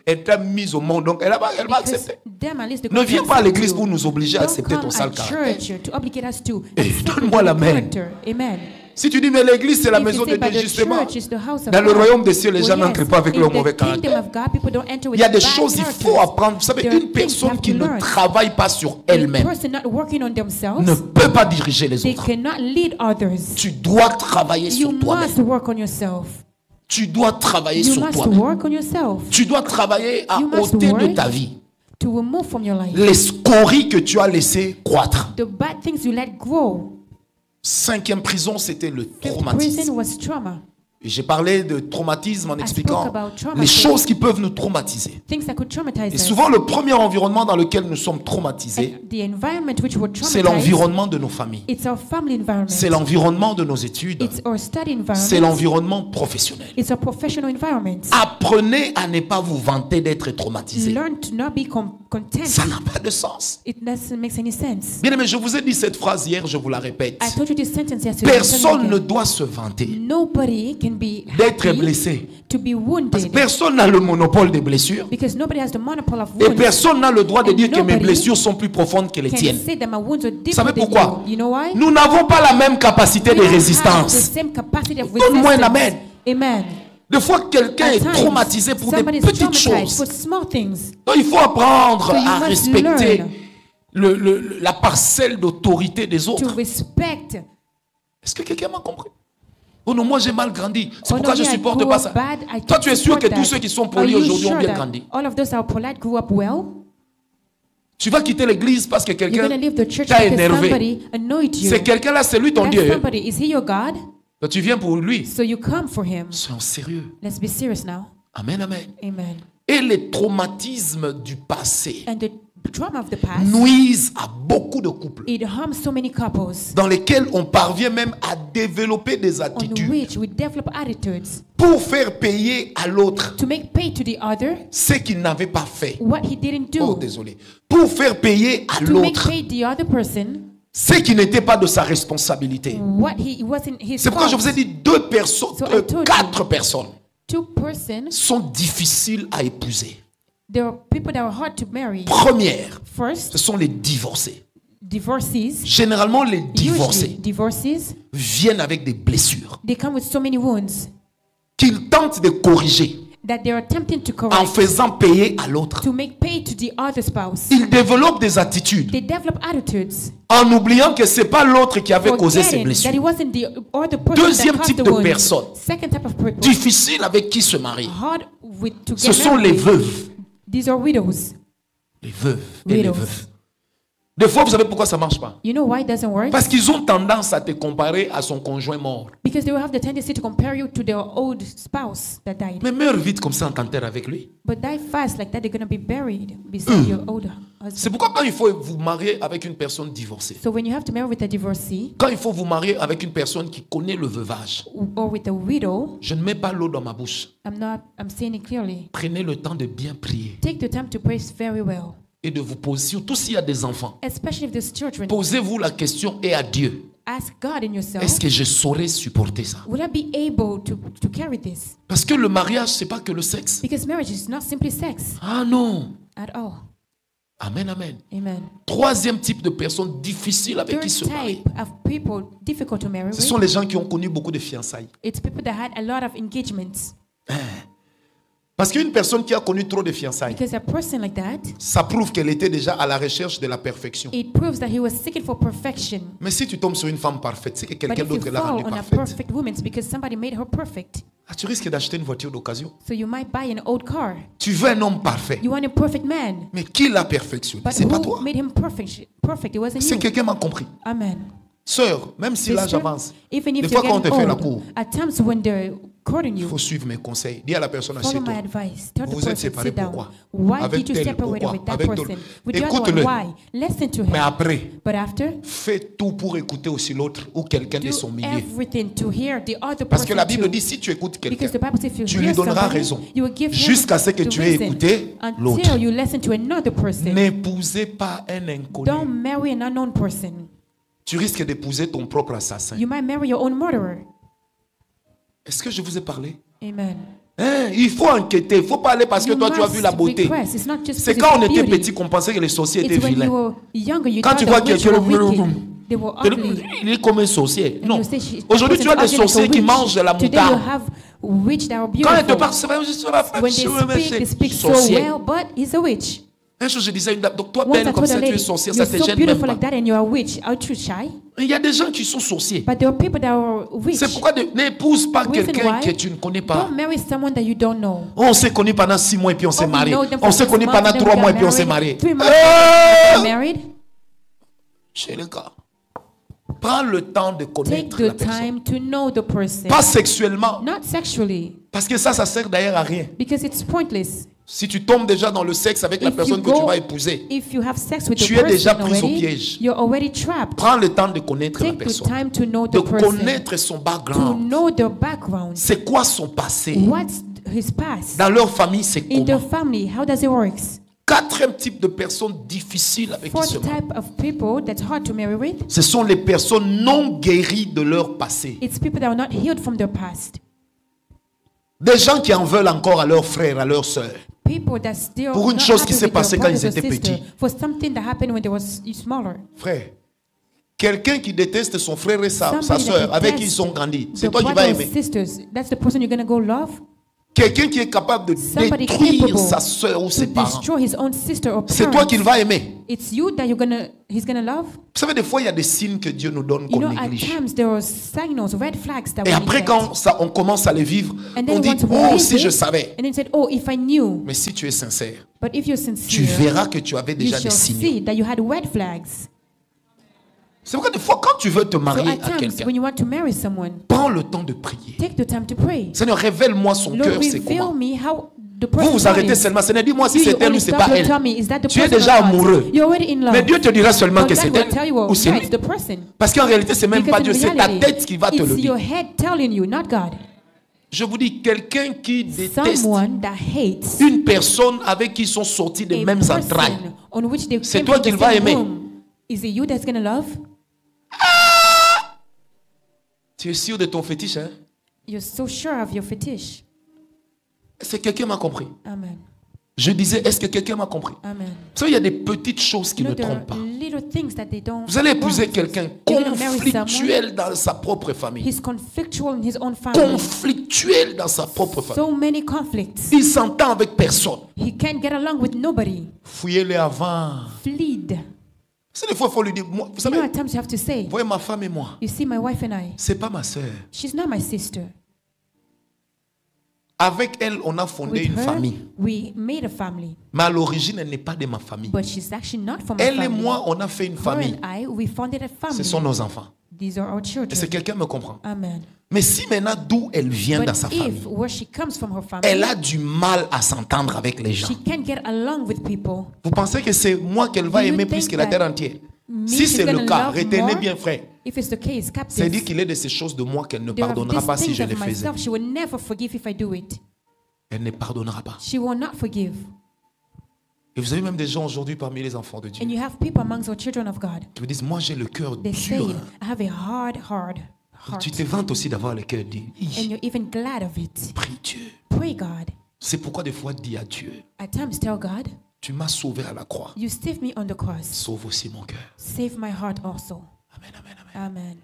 elle t'a mise au monde, donc elle va Because accepter. them, at least, they Ne viens pas à accept l'église you. pour nous obliger à Don't accepter come ton at sale caractère. church to obligate us to Eh, accept donne-moi your la main. character. Amen. Si tu dis, mais l'église c'est la If maison you de say, Dieu, but the justement, church is the house of dans le God, royaume des cieux, les gens well, n'entrent yes, pas avec in leur the mauvais kingdom caractère. of God, people don't enter with Il y a des bad choses qu'il faut characters. apprendre. Vous savez, There are une things you personne have qui to ne learn. travaille pas sur A elle-même person not working on themselves, ne peut pas diriger les they autres. cannot lead others. Tu dois travailler You sur toi-même. must work on yourself. Tu dois travailler You sur must toi-même. work on yourself Tu dois travailler à You must ôter de work. ta vie to remove from your life les scories que tu as laissées croître. the bad things you let grow. 5e prison, c'était le Fifth prison traumatisme. was trauma. Et j'ai parlé de traumatisme en expliquant about trauma, les so- choses qui peuvent nous traumatiser. Things that could traumatize Et us. souvent, le premier environnement dans lequel nous sommes traumatisés, And the environment which we're c'est traumatized, l'environnement de nos familles. it's our family environment. C'est l'environnement de nos études. It's our study C'est environment. l'environnement professionnel. It's our professional environment. Apprenez à ne pas vous vanter d'être traumatisé. Learn to not be content. Ça n'a pas de sens. It doesn't make any sense. Bien aimé, je vous ai dit cette phrase hier, je vous la répète. I told you this sentence yesterday. Personne ne doit se vanter Nobody can be d'être happy blessé. to be Parce que wounded personne n'a le monopole des blessures. because nobody has the monopoly of Et wounds. personne n'a le droit de And dire que mes nobody blessures sont plus profondes que les Can tiennes. say that my wounds are Vous deeper savez than pourquoi? you. You know why? Nous n'avons pas la même capacité We de don't have the résistance. same capacity of Donne-moi un resistance. amen. Amen. Des fois, quelqu'un At est times, traumatisé pour des somebody is petites traumatized for choses. small things. Donc, il faut apprendre So you à must respecter learn la parcelle d'autorité des to autres. respect. Est-ce que quelqu'un m'a compris? Oh non, moi j'ai mal grandi. C'est Oh pourquoi no, je me, I supporte grew pas up ça. bad, I Toi, can't tu es sûr support que tous that. ceux qui sont Are polis you aujourd'hui ont sure bien that grandi. all of those are polite grew up well? Tu vas quitter l'église parce que You're quelqu'un going to leave the church t'a because énervé. somebody annoyed you. C'est quelqu'un-là, c'est lui ton That Dieu. somebody, is he your God? Donc, tu viens pour lui. So you come for him. Soyons sérieux. Let's be serious now. Amen, amen. Amen. Et les traumatismes du passé And the trauma of the past, nuisent à beaucoup de couples it harms so many couples dans lesquels on parvient même à développer des on attitudes which we develop attitudes, pour faire payer à l'autre to make pay to the other ce qu'il n'avait pas fait. what he didn't do, Oh, désolé. Pour faire payer à to make l'autre pay the other person ce qui n'était pas de sa responsabilité. what he wasn't his C'est pourquoi je fault. vous ai dit deux personnes, So I told you. 4 personnes Two persons, sont difficiles à épouser. there are people that are hard to marry. Première, First, ce sont les divorcés. divorcees. Généralement, les Usually, divorcés divorcees, viennent avec des blessures they come with so many wounds qu'ils tentent de corriger that they are attempting to en correct, faisant payer à l'autre. to make pay to the other spouse. Ils développent des attitudes They develop attitudes, en oubliant que c'est pas l'autre qui avait causé ces forgetting that it blessures. wasn't the other person Deuxième that caused type the de wound. personne. Second type of people, Difficile avec qui se marier. hard to Ce get sont les married. veuves. These are widows. Les veuves et les Widows. veufs. Des fois, vous savez pourquoi ça marche pas? You know why it doesn't work? Parce qu'ils ont tendance à te comparer à son conjoint mort. Because they will have the tendency to compare you to their old spouse that died. Mais meurs vite comme ça en t'enterre avec lui. But die fast like that, they're going to be buried beside your older C'est husband. pourquoi quand il faut vous marier avec une personne divorcée, So when you have to marry with a divorcee quand il faut vous marier avec une personne qui connaît le veuvage, or with a widow, je ne mets pas l'eau dans ma bouche. I'm saying it clearly. Prenez le temps de bien prier Take the time to pray very well, et de vous poser, surtout s'il y a des enfants. especially if there's children. Posez-vous la question et à Dieu, Ask God in yourself, est-ce que je saurais supporter ça? will I be able to carry this? Parce que le mariage, c'est pas que le sexe. Because marriage is not simply sex Ah non. at all. Amen, amen. Amen. Troisième type de personnes difficiles avec Third qui se marier. type of people difficult to marry Ce with, sont les gens qui ont connu beaucoup de fiançailles. it's people that had a lot of engagements. Parce qu'une personne qui a connu trop de fiançailles, Because a person like that, ça prouve qu'elle était déjà à la recherche de la perfection. it proves that he was seeking for perfection. Mais si tu tombes sur une femme parfaite, c'est que But quelqu'un if you d'autre l'a fall rendue on a parfaite. perfect woman, it's because somebody made her perfect. Ah, tu risques d'acheter une voiture d'occasion. So you might buy an old car. Tu veux un homme parfait. You want a perfect man. Mais qui l'a perfectionné? But C'est pas who toi. made him perfect? Perfect. It wasn't C'est you. quelqu'un m'a compris. Amen. Sœur, même si l'âge Sister, avance, even if des you're fois quand on te getting fait la old, cour, at times when they're courting il you, faut suivre mes conseils. Dis à la personne, follow my assieds-toi. advice. Tell the Vous êtes person, séparés sit down. pourquoi? Why Avec did you tel, separate pourquoi? with that Avec person? tel. With the other Écoute-le. one, why? Listen to him. Mais après, But after, fais tout pour écouter aussi l'autre ou quelqu'un de do son milieu. everything to hear the other Parce que person la Bible too. dit, si tu écoutes Because quelqu'un, the Bible says if you tu lui hear donneras somebody, raison. you will give him Jusqu'à ce que the tu aies reason écouté l'autre. until you listen to another person. N'épousez pas un inconnu. Don't marry an unknown person. Tu risques d'épouser ton propre assassin. You might marry your own murderer. Est-ce que je vous ai parlé? Amen. Hein, il faut enquêter. Il ne faut pas aller parce que You toi tu as must vu la beauté. request. It's not just C'est because quand on it's était beauty. petit qu'on pensait que les sorciers étaient It's when you vilains. were younger, you Quand thought tu the vois witch quelqu'un, were wicked. They were ugly. il est comme un sorcier. And Non. you say Aujourd'hui, that tu as des person's ugly like a sorciers qui witch. mangent de la Today you moutarde. have witch that are Quand elle te beautiful. parle, c'est vrai, je suis la femme, When they speak so sorcier. well, but he's a witch. Un jour, je disais à une dame, donc toi, Once I belle comme told a ça, tu es lady, sorcière, you're ça te so gêne même beautiful pas. like that and you're a witch. Aren't you shy? Il y a des gens qui sont sorciers. But there are people that are witch. C'est pourquoi n'épouse pas Reason quelqu'un why? que tu ne connais pas. Don't marry someone that you don't know. On s'est connus pendant 6 mois et puis on s'est Oh, we marié. know them On for s'est 6 connus months, pendant then 3 we mois et got puis on s'est married. marié. 3 months, we got married. Chez les gars. Prends le temps de Take connaître la the personne. time to know the person. Pas sexuellement. Not sexually, Parce que ça sert d'ailleurs à rien. because it's pointless. Si tu tombes déjà dans le sexe avec la If personne you que tu go- vas épouser, If you have sex with Tu the es déjà person pris au already, piège. you're already trapped. prends le temps de connaître la Take the personne. time to know De the person, connaître son to background. know their background. C'est quoi son passé? What's his past? Dans leur famille, c'est In their comment? family, how does it work? Quatrième type de personnes difficiles avec qui se Fourth marient. type of people that's hard to marry with, Ce sont les personnes non guéries de leur passé. it's people that are not healed from their past. Des gens qui en veulent encore à leurs frères, à leurs sœurs. People that still Pour une not chose happy qui s'est with their passée quand brothers ils or étaient sisters, petits. for something that happened when they was smaller. Frère, quelqu'un qui déteste son frère et sa Somebody that sœur avec qui ils detests sont grandis, c'est The toi qui vas brothers or aimer. sisters, that's the person you're gonna go love. Quelqu'un qui est capable de Somebody détruire capable sa sœur ou to ses parents, destroy his own sister or c'est toi parents. qu'il va aimer. It's you that he's gonna love. Vous savez, des fois, il y a des signes que Dieu nous donne You qu'on know, at néglige. times there are signals, red flags that Et we après, neglect. quand on commence à les vivre, And on then dit, once we oh, live si je it, savais. and then said, oh, if I knew. Mais si tu es sincère, But if you're tu sincere, verras que tu avais you déjà des shall signes. see that you had red flags. C'est pourquoi des fois, quand tu veux te So marier at à times, quelqu'un, when you want to marry someone, prends le temps de prier. take the time to pray. Seigneur, révèle-moi son Lord, cœur, c'est reveal comment. me how the person Vous arrêtez is. seulement. Seigneur, dis-moi si You c'est elle only ou c'est stop pas and elle. tell me, is that the Tu es person déjà or not? amoureux. You're already in love. Mais Dieu te dira seulement But que God c'est will tell elle you, ou c'est yeah, lui. it's the person. Parce qu'en réalité, c'est même Because pas in Dieu, c'est ta reality, tête qui va te le it's dire. your head telling you, not God. Je vous dis, quelqu'un qui déteste Someone that hates une personne avec qui ils sont sortis des a mêmes entrailles, person on which they c'est came toi from qu'il the va same aimer. womb, is it you that's gonna love? tu es sûr de ton fétiche, hein? You're so sure of your fetish. Est-ce que quelqu'un m'a compris? Amen. Je disais, est-ce que quelqu'un m'a compris? Amen. Vous savez, il y a des petites choses qui You ne know, there trompent are pas. little things that they don't. Vous allez épouser want. quelqu'un You're gonna marry conflictuel dans sa propre famille. He's conflictual in his own family. Conflictuel dans sa propre famille. So many conflicts. Il s'entend avec personne. He can't get along with nobody. Fouillez-les avant. Fleed. C'est des fois, il faut lui dire, moi, vous You know, savez, at times you have to say, vous voyez ma femme et moi, you see, my wife and I, c'est pas ma soeur. she's not my sister. Avec elle, on a fondé With une her, famille. we made a family, Mais à l'origine, elle n'est pas de ma famille. but she's actually not from my Elle et family. moi, on a fait une Her famille. and I, we founded a family. Ce sont nos enfants. These are our Est-ce children. que quelqu'un me comprend? Amen. Mais si maintenant, d'où elle vient dans But sa famille, if where she comes from her family, elle a du mal à s'entendre avec les gens. she can't get along with people. Vous pensez que c'est moi qu'elle va Do you aimer think plus que la that terre entière? me Si she's c'est le gonna cas, love retenez more? bien, frère. If it's the case, C'est captive, dit qu'il est de ces choses de moi qu'elle ne there are pardonnera these pas si things je of les faisais. myself she will never forgive if I do it. Elle ne pardonnera pas. She will not forgive. Et vous avez même des gens aujourd'hui parmi les enfants de Dieu And you have people amongst our children of God. qui vous disent, moi j'ai le cœur They say, dur. I have a hard heart. Tu te vantes aussi d'avoir le cœur dur. And you're even glad of it. Prie Dieu. Pray God. C'est pourquoi des fois dis à Dieu, At times tell God, tu m'as sauvé à la croix. you saved me on the cross. Sauve aussi mon cœur. Save my heart also. Amen, amen, amen. Amen.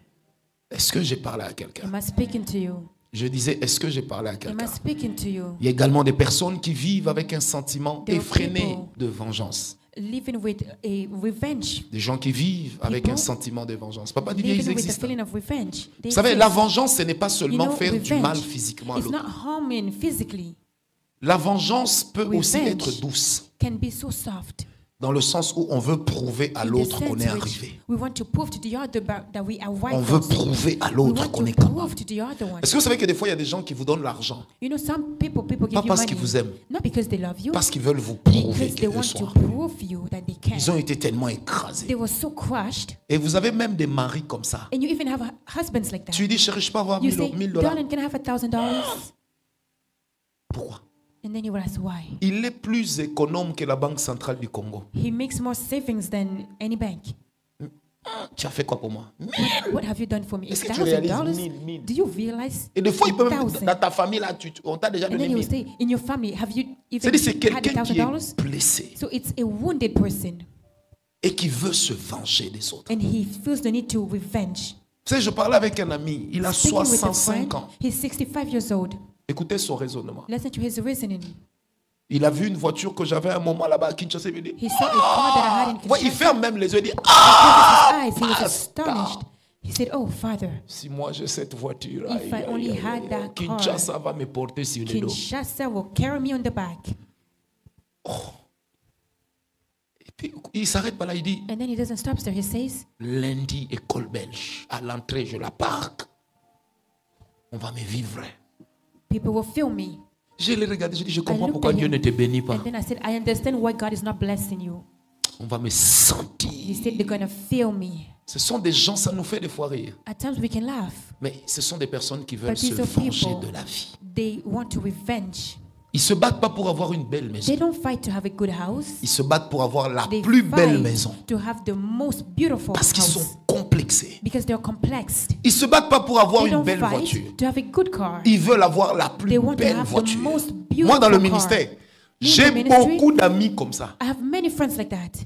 Est-ce que j'ai parlé à quelqu'un? Am I speaking to you? Je disais, est-ce que j'ai parlé à Am I quelqu'un? speaking to you? Il y a également des personnes qui vivent avec un sentiment There are effréné people- de vengeance. Living with a revenge. Des gens qui vivent avec People un sentiment de vengeance. Papa dit bien, Living ils with the existent. feeling of revenge. They Vous savez, exist. la vengeance, ce n'est pas seulement You know, faire du revenge, mal physiquement à it's not l'autre. harming physically. La vengeance peut aussi Revenge être douce, can be so soft. dans le sens où on veut prouver à In the l'autre qu'on est sense which arrivé. we want to prove to the other that we are On white. veut prouver à We l'autre want qu'on est to capable. prove to the other one. Est-ce que vous savez que des fois, il y a des gens qui vous donnent l'argent, You know, some people give pas you parce money, qu'ils vous aiment, not because they love you, parce qu'ils veulent vous prouver because they qu'ils le want sont. to prove you that they can. Ils ont été tellement écrasés. They were so crushed, Et vous avez même des maris comme ça. and you even have husbands like that. Tu lui dis, chérie, je peux avoir You 1000 say, $1000. darling, can I have $1,000? Pourquoi? And then you will ask why. Il est plus économe que la Banque centrale du Congo. He makes more savings than any bank. Tu as fait quoi pour moi? What have you done for me? Est-ce que tu réalises $1,000? 1000? Do you realize? Et des fois, il peut même, 1,000? dans ta famille, là, on t'a déjà And donné then he will 1000. say, in your family, have you even C'est-à-dire, c'est had quelqu'un qui $1,000? est blessé So it's a wounded person, et qui veut se venger des autres. and he feels the need to revenge. Vous savez, je parlais avec un ami, il a Speaking with a 65 friend, ans. he's 65 years old. Écoutez son raisonnement. Listen to his reasoning. Il a vu une voiture que j'avais à un moment là-bas à Kinshasa. Il dit, He saw a car that I had in ouais, il Kinshasa. ferme même les yeux. Il dit, He closed his eyes. He was astonished. He said, "Oh, Father, si moi j'ai cette voiture, If I only had that car, Kinshasa va me porter sur le dos. Kinshasa will carry me on the back." Et puis, il s'arrête pas là, il dit, And then he doesn't stop there. He says, lundi, école belge. À l'entrée, je la parque. On va me vivre. "People will feel me." Je l'ai regardé, je dis, je I comprends looked pourquoi at Dieu him, ne te bénit pas. And then I said, "I understand why God is not blessing you." On va me He sentir. said, "They're gonna feel me." Ce sont des gens, ça nous fait des fois rire. At times we can laugh, Mais ce sont des personnes qui veulent but se these are venger people. de la vie. They want to revenge. Ils se battent pas pour avoir une belle maison. They don't fight to have a good house. Ils se battent pour avoir la They plus belle fight maison. to have the most beautiful Parce qu'ils house sont complexés. because they're complexed. Ils se battent pas pour avoir They une don't belle fight voiture. to have a good car. Ils veulent avoir la plus They want to belle have the voiture. most beautiful Moi, dans le car. ministère, Me in j'ai the ministry, beaucoup d'amis comme ça. I have many friends like that.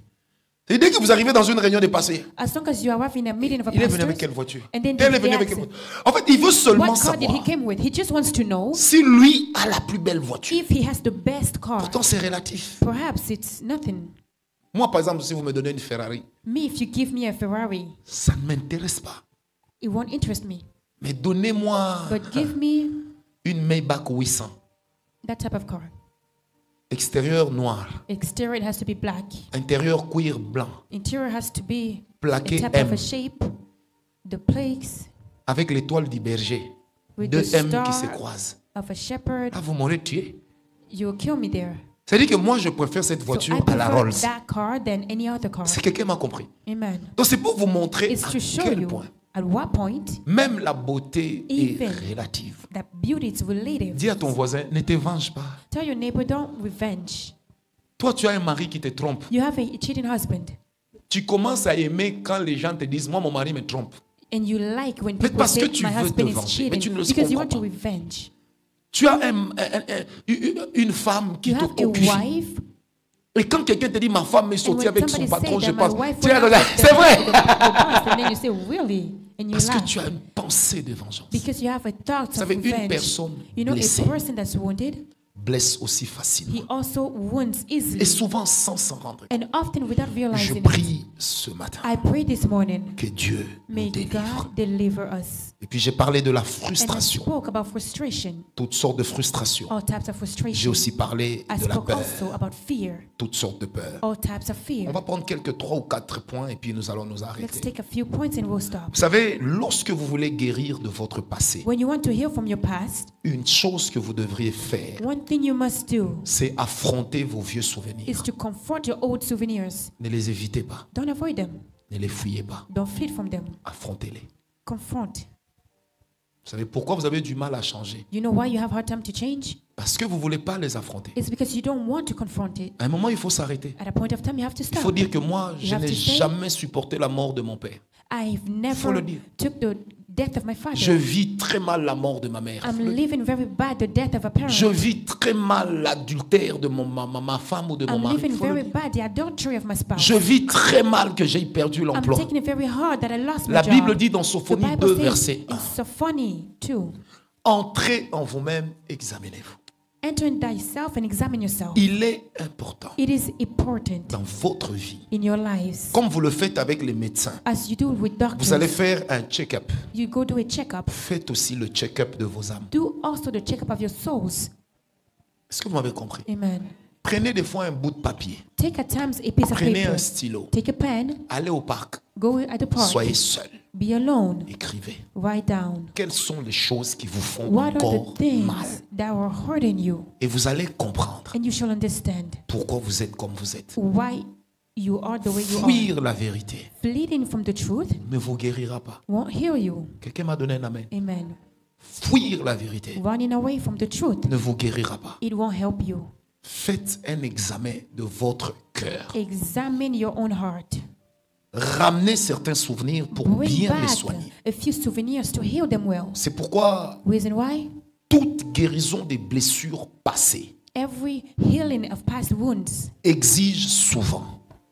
Et dès que vous arrivez dans une réunion des passés, As long as you are having a meeting of a il est venu pastor, avec quelle voiture? and then Elle est they venue avec ask quelle voiture? En fait, il veut seulement what car did he savoir came with. He just wants to know si lui a la plus belle voiture. if he has the best car. Pourtant, c'est relatif. Perhaps it's nothing. Moi, par exemple, si vous me donnez une Ferrari, Me, if you give me a Ferrari, ça ne m'intéresse pas. it won't interest me. Mais donnez-moi But give me une Maybach 800. that type of car. Extérieur noir, Exterior, it has to be black. intérieur cuir blanc, Interior has to be a plaqué type of M, a shape. The plaques avec l'étoile du berger. with Deux the M star qui se croisent. of a shepherd. Ah, vous m'aurez tué. You will kill me there. C'est-à-dire que moi, je préfère cette So voiture I à la prefer Rolls. that car than any other car. C'est quelqu'un m'a compris. Amen. Donc c'est pour vous montrer It's à to show quel you point At what point Même la beauté est Even. relative. that beauty is relative. Dis à ton voisin, ne te venge pas. Tell your neighbor, don't revenge. Toi, tu as un mari qui te trompe. You have a cheating husband, Tu commences à aimer quand les gens te disent, moi, mon mari me trompe. and you like when Mais people parce say que tu my veux husband te is venger, mais tu cheating ne le because you comprends want to pas. revenge. Tu as une femme qui You te have a copie. wife, Et quand quelqu'un te dit, ma femme est and sortie when avec son somebody patron, say je that my pense. wife Tu went es out là, with c'est vrai. the boss, and then you say really, and you Parce que laugh tu as une pensée de vengeance. because you have a thought Vous of savez, une revenge. personne You know, blessée a person that's wounded, blesse aussi he facilement. also wounds Et easily, souvent sans s'en rendre compte. and often without Je realizing it. prie ce matin I pray this morning, que Dieu may nous délivre. God deliver us. Et puis j'ai parlé de la And I frustration, spoke about frustration, toutes sortes de frustrations. all types of J'ai frustration. aussi parlé I de la spoke peur, also about fear, toutes sortes de peurs. all types of On fear. va prendre quelques 3 ou 4 points et puis nous allons nous Let's arrêter. take a few points and we'll stop. Vous savez, lorsque vous voulez guérir de votre passé, When you want to heal from your past, une chose que vous devriez faire, one thing you must do c'est affronter vos vieux souvenirs. is to confront your old souvenirs. Ne les évitez pas, Don't avoid them. ne les fuyez pas, Don't flee from them. affrontez-les. Confront. Vous savez pourquoi vous avez du mal à changer? You know why you have hard time to change? Parce que vous ne voulez pas les affronter. It's because you don't want to confront it. À un moment, il faut s'arrêter. At a point of time, you have to Il faut stop. dire que moi, You je have n'ai to say- jamais supporté la mort de mon père. I've faut le never dire. took the death of my Je father. vis très mal la mort de ma mère. I'm living very bad the death of a parent. Je vis très mal l'adultère de ma femme ou de mon I'm mari. living Faut le very dire. bad the adultery of my spouse. Je vis très mal que j'ai perdu I'm l'emploi. taking it very hard that I lost my La job. Bible dit dans The Sophonie Bible 2, says verset 1. in Sophonie 2, Entrez en vous-même, examinez-vous. enter in thyself and examine yourself. Il est important It is important dans votre vie, in your lives. comme vous le faites avec les médecins. As you do with Vous doctors, allez faire un check-up. you go do a checkup. Faites aussi le check-up de vos âmes. Do also the checkup of your souls. Est-ce que vous m'avez compris? Amen. Prenez des fois un bout de papier. Take at times a piece of Prenez paper. un stylo. Take a pen. Allez au parc. Go at the park. Soyez seul. Be alone. Écrivez. Write down. Quelles sont les choses qui vous font What are encore the things mal? that are hurting you? Et vous allez comprendre And you shall understand pourquoi vous êtes comme vous êtes. why you are the way you are. Fuir la vérité Fleeing from the truth ne vous guérira pas. won't heal you. Quelqu'un m'a donné un amen. Amen. Fuir la vérité Running away from the truth, ne vous guérira pas. it won't help you. Faites un examen de votre cœur. Examine your own heart. Ramenez certains souvenirs pour Bring bien les back soigner. a few souvenirs to heal them well. C'est pourquoi Reason why? toute guérison des blessures passées Every healing of past wounds, exige souvent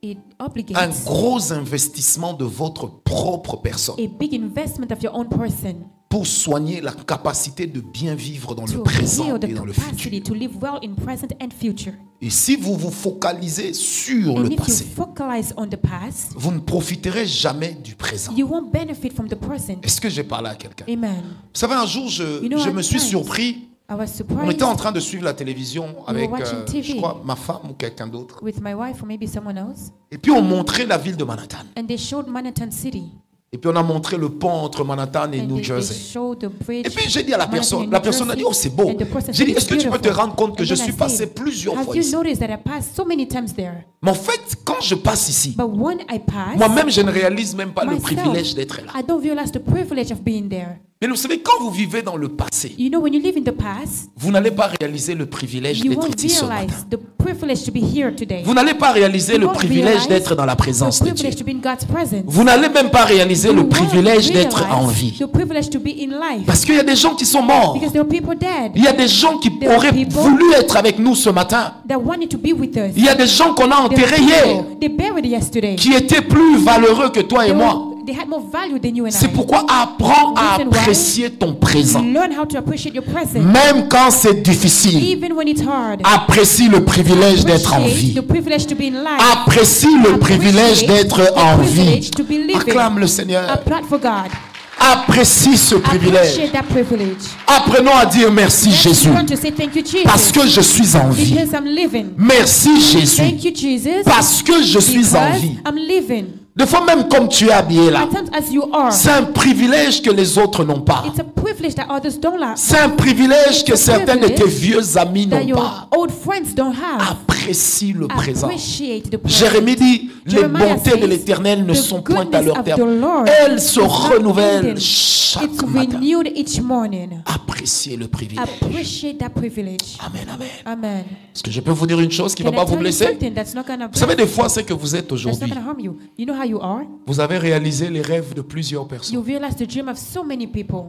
it un obligates gros investissement de votre propre personne a big investment of your own person pour soigner la capacité de bien vivre dans le to présent heal the et dans le capacity futur. to live well in present and future. Et si vous vous focalisez sur And le if you passé, focalize on the past, vous ne profiterez jamais du présent. you won't benefit from the present. Est-ce que j'ai parlé à quelqu'un? Amen. Vous savez, un jour, je You know, me at suis times, surpris. I was On surprised était en train de suivre la télévision avec, watching TV. je crois, ma femme ou quelqu'un d'autre. with my wife or maybe someone else, Et puis on montrait la ville de Manhattan. and they showed Manhattan City. Et puis on a montré le pont entre Manhattan et And New they Jersey. showed the bridge. Et puis j'ai dit à la Manhattan and personne New a dit, Jersey, oh c'est beau. and the person J'ai dit, said, est-ce que "It's tu peux te beautiful." rendre compte que And je then I suis said, passé plusieurs have fois you ici? noticed that I passed so many times there? Mais en fait, quand je passe ici, But when I pass, moi-même je ne réalise même pas le myself, privilège d'être là. I don't realize the privilege of being there. Mais vous savez, quand vous vivez dans le passé, You know, when you live in the past, vous n'allez pas réaliser le privilège you d'être won't ici ce matin. realize the privilege to be here today. Vous n'allez pas réaliser You le won't privilège realize d'être dans la présence the de Dieu. privilege to be in God's presence. Vous n'allez même pas réaliser You le won't privilège d'être en realize vie. the privilege to be in life. Parce qu'il y a des gens qui sont morts. Because there are people dead Il y a des gens qui There are auraient people voulu être avec nous ce matin. that wanted to be with us. Il y a des gens qu'on a There are enterrés hier, people they buried yesterday. qui étaient plus valeureux que toi et moi. They had more value than you and C'est I. pourquoi apprends à Reason why? apprécier ton présent. Learn how to appreciate your present. Même quand c'est difficile, Even when it's hard. apprécie le privilège d'être en Appreciate vie. the privilege to be in life. Apprécie le privilège d'être en vie. Privilege to be living. Acclame le Seigneur. Applaud for God. Apprécie ce privilège. Appreciate that privilege. Apprenons à dire merci Jésus. Learn to say thank you, Jesus. Parce que je suis en vie. Because I'm living. Merci Jésus. Thank you, Jesus. Parce que je suis en Because vie. I'm living. Des fois même comme tu es habillé là, At times as you are, c'est un privilège que les autres n'ont pas. it's a privilege privilege that others don't have. C'est un privilège que It's a certains de tes privilege vieux amis that n'ont your pas. old friends don't have. Apprécie le présent. Appreciate the present. Jérémie dit, les Jeremiah bontés de says, l'Éternel ne "The sont point à goodness leur of terme. the Lord Elles se is not renouvellent ending. chaque It's matin. renewed each morning." Appréciez le privilège. Appreciate that privilege. Amen, amen. Amen. Est-ce que je peux vous dire une chose qui ne Can va I pas vous tell you blesser? something that's not gonna Vous savez, des fois, c'est que vous êtes that's not aujourd'hui. gonna harm you? You know how you are? Vous avez réalisé les rêves de plusieurs You personnes, realize the dream of so many people,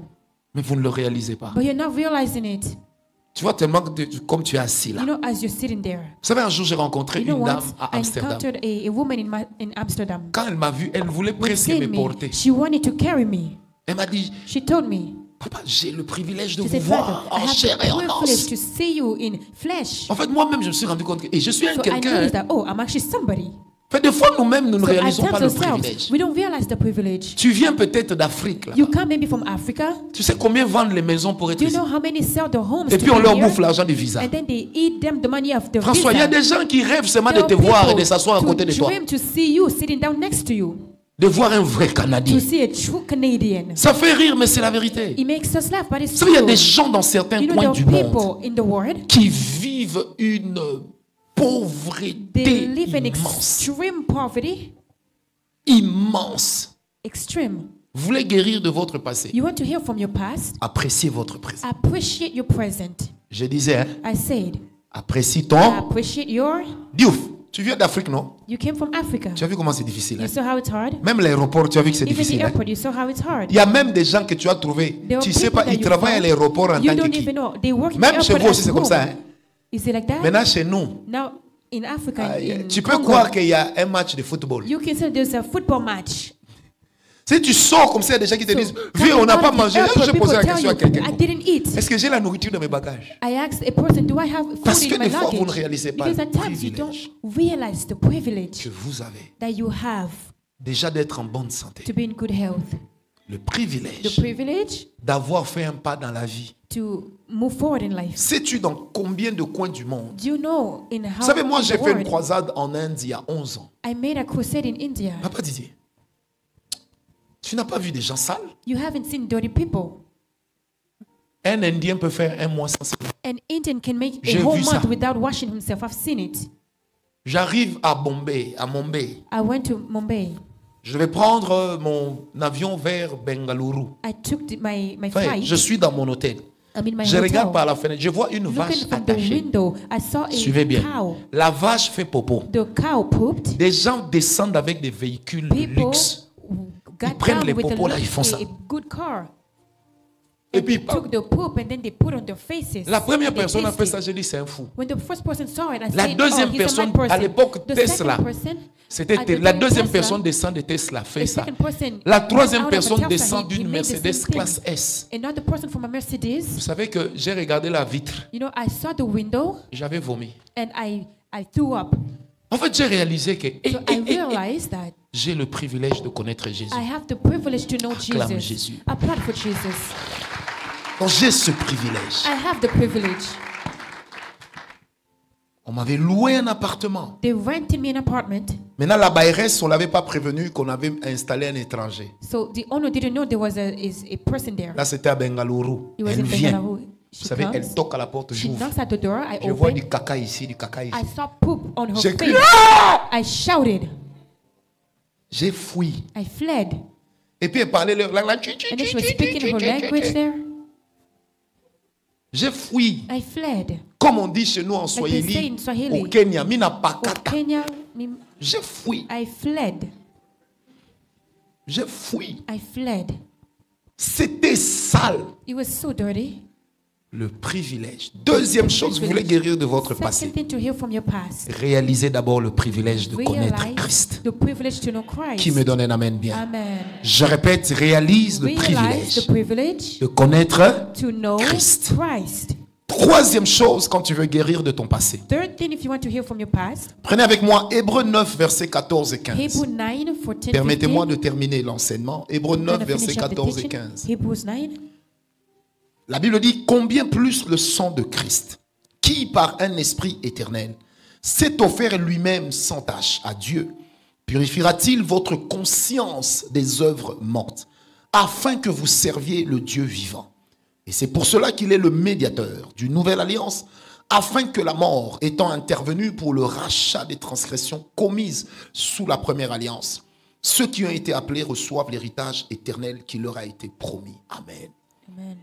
mais vous ne le réalisez pas. but you're not realizing it. Tu vois, tellement que comme tu es assis là. You know, as you're sitting there. Vous savez, un jour, j'ai rencontré You know une dame what? à I Amsterdam. encountered a woman in Amsterdam. Quand elle m'a vu, elle voulait When presque seeing me me, porter. she wanted to carry me. Elle m'a dit, She told me, papa, j'ai le privilège de she vous said, voir Father, I en have chair et the en privilege os. to see you in flesh. En fait, moi-même, je me suis rendu compte que et je suis un So I quelqu'un. noticed that, oh, I'm actually somebody. En fait, des fois, nous-mêmes, nous ne So at réalisons pas times le ourselves, privilège. we don't realize the privilege. Tu viens peut-être d'Afrique. Là. You come maybe from Africa. Tu sais combien vendent les maisons pour être Do you ici? know how many sell their homes Et to puis on be leur here? bouffe l'argent du visa. And then they eat them the money of the François, il y a visa. des gens qui rêvent seulement de There te are voir et de people s'asseoir à côté de to toi. dream to see you sitting down next to you, De voir un vrai to Canadien. see a true Canadian. Ça fait rire, mais c'est la vérité. It makes us laugh, but Vous it's savez, il y a true. des gens dans certains You know, coins there du are monde people in the world, qui vivent une pauvreté they live in immense. extreme poverty, Immense. extreme. Vous voulez guérir de votre passé? You want to hear from your past? Appréciez votre présent. Appreciate your present. Je disais, hein, I said, apprécie ton... appreciate your... Diouf, tu viens d'Afrique, non? You came from Africa. Tu as vu comment c'est difficile? You Hein? saw how it's hard? Même l'aéroport, tu as vu que c'est Even the difficile. Hein? airport, you saw how it's hard. Il y a même des gens que tu as trouvés. There are Tu sais people pas, that ils you travaillent à found, l'aéroport en you tant que don't qui? even know. They work in the Même chez airport vous aussi, as c'est comme who? ça. Hein? Is it like that? Maintenant, chez nous, Now, in Africa, in tu peux Congo, croire qu'il y a un match de football. you can say there's a football match. Si tu sors comme ça, il y a des gens qui te So, disent, coming vieux, on n'a out pas of the mangé. airport, Je people posais la tell question à you, quelqu'un. I didn't eat. Est-ce que j'ai la nourriture dans mes bagages? I asked a person, do I have Parce food que in my des fois, vous ne luggage? réalisez pas Because le at times you don't privilège realize the privilege que vous avez that you have déjà d'être en bonne santé. to be in good health. Le The privilège privilege d'avoir fait un pas dans la vie. to move forward in life. Sais-tu dans combien de coins du monde? Do you know in how Vous savez, moi, in j'ai the fait une world, croisade en Inde il y a 11 ans. I made a crusade in India. Papa Didier, tu n'as pas vu des gens sales? You haven't seen dirty people. Un Indien peut faire un mois sans se laver. An Indian can make J'ai a whole vu ça. month without washing himself. I've seen it. J'arrive à Bombay, à Mumbai. I went to Mumbai. Je vais prendre mon avion vers Bengaluru. I took my Enfin, flight. je suis dans mon hôtel. I'm in my Je regarde hotel. par la fenêtre. Je vois une vache Looking from the attachée. window, I saw a Suivez bien. cow. La vache fait popo. The cow pooped. Des gens descendent avec des véhicules de People luxe. got prennent down les with a, popos là, ils font ça. a good car. Et And puis, they took the poop and then they put on their faces. la première and they personne a fait tasted. ça, j'ai dit c'est un fou. When the first person saw it, I La said, deuxième oh, he's personne, a mad person. à l'époque, The Tesla. second person, C'était at the la time, deuxième Tesla, personne descend de Tesla, fait the ça. second person La out troisième of a personne Tesla, descend he d'une made the Mercedes same thing. classe S. Another person from a Mercedes. Vous savez que j'ai regardé la vitre, You know, I saw the window j'avais vomi. and I threw up. En fait, j'ai réalisé que So I realized that j'ai le privilège de connaître Jésus. I have the privilege to know Acclame Jesus. Jésus. Applaud for Jesus. Donc j'ai ce privilège. I have the privilege. On m'avait loué un appartement. They rented me an apartment. Maintenant, la bailleresse, on ne l'avait pas prévenu qu'on avait installé un étranger. So the owner didn't know there was a person there. Là, c'était à Bengaluru. It was Elle in vient. Bengaluru. Vous She savez, comes. elle toque à la porte, She j'ouvre. knocks at the door. I Je vois open. du caca ici, du caca ici. I saw poop on her J'ai crié. face. I shouted. J'ai fui. I fled. Et puis elle parlait leur langue. And then she was speaking her language there. J'ai fui. I fled. Comme on dit chez nous en Like they say Swahili, in Swahili. au Kenya, mina Oh, pakata. Kenya, J'ai fui. I fled. J'ai fui. I fled. C'était sale. It was so dirty. Le privilège. Deuxième chose, vous voulez guérir de votre Second passé. thing to hear from your past. Réalisez d'abord le privilège de connaître Realize Christ. the privilege to know Christ. Qui me donne un amen bien. Amen. Je répète, réalise le Realize the privilège privilege de connaître. to know Christ. Christ. Troisième chose quand tu veux guérir de ton passé. Third thing, if you want to hear from your past, Prenez avec moi Hébreux 9, versets 14 et 15. Hebrews 9, 14, Permettez-moi 15. de terminer l'enseignement. Hébreux I'm 9, gonna versets finish up the 14 et teaching. 15. Hebrews 9. La Bible dit, combien plus le sang de Christ, qui par un esprit éternel s'est offert lui-même sans tache à Dieu, purifiera-t-il votre conscience des œuvres mortes, afin que vous serviez le Dieu vivant. Et c'est pour cela qu'il est le médiateur d'une nouvelle alliance, afin que la mort étant intervenue pour le rachat des transgressions commises sous la première alliance, ceux qui ont été appelés reçoivent l'héritage éternel qui leur a été promis. Amen. Amen.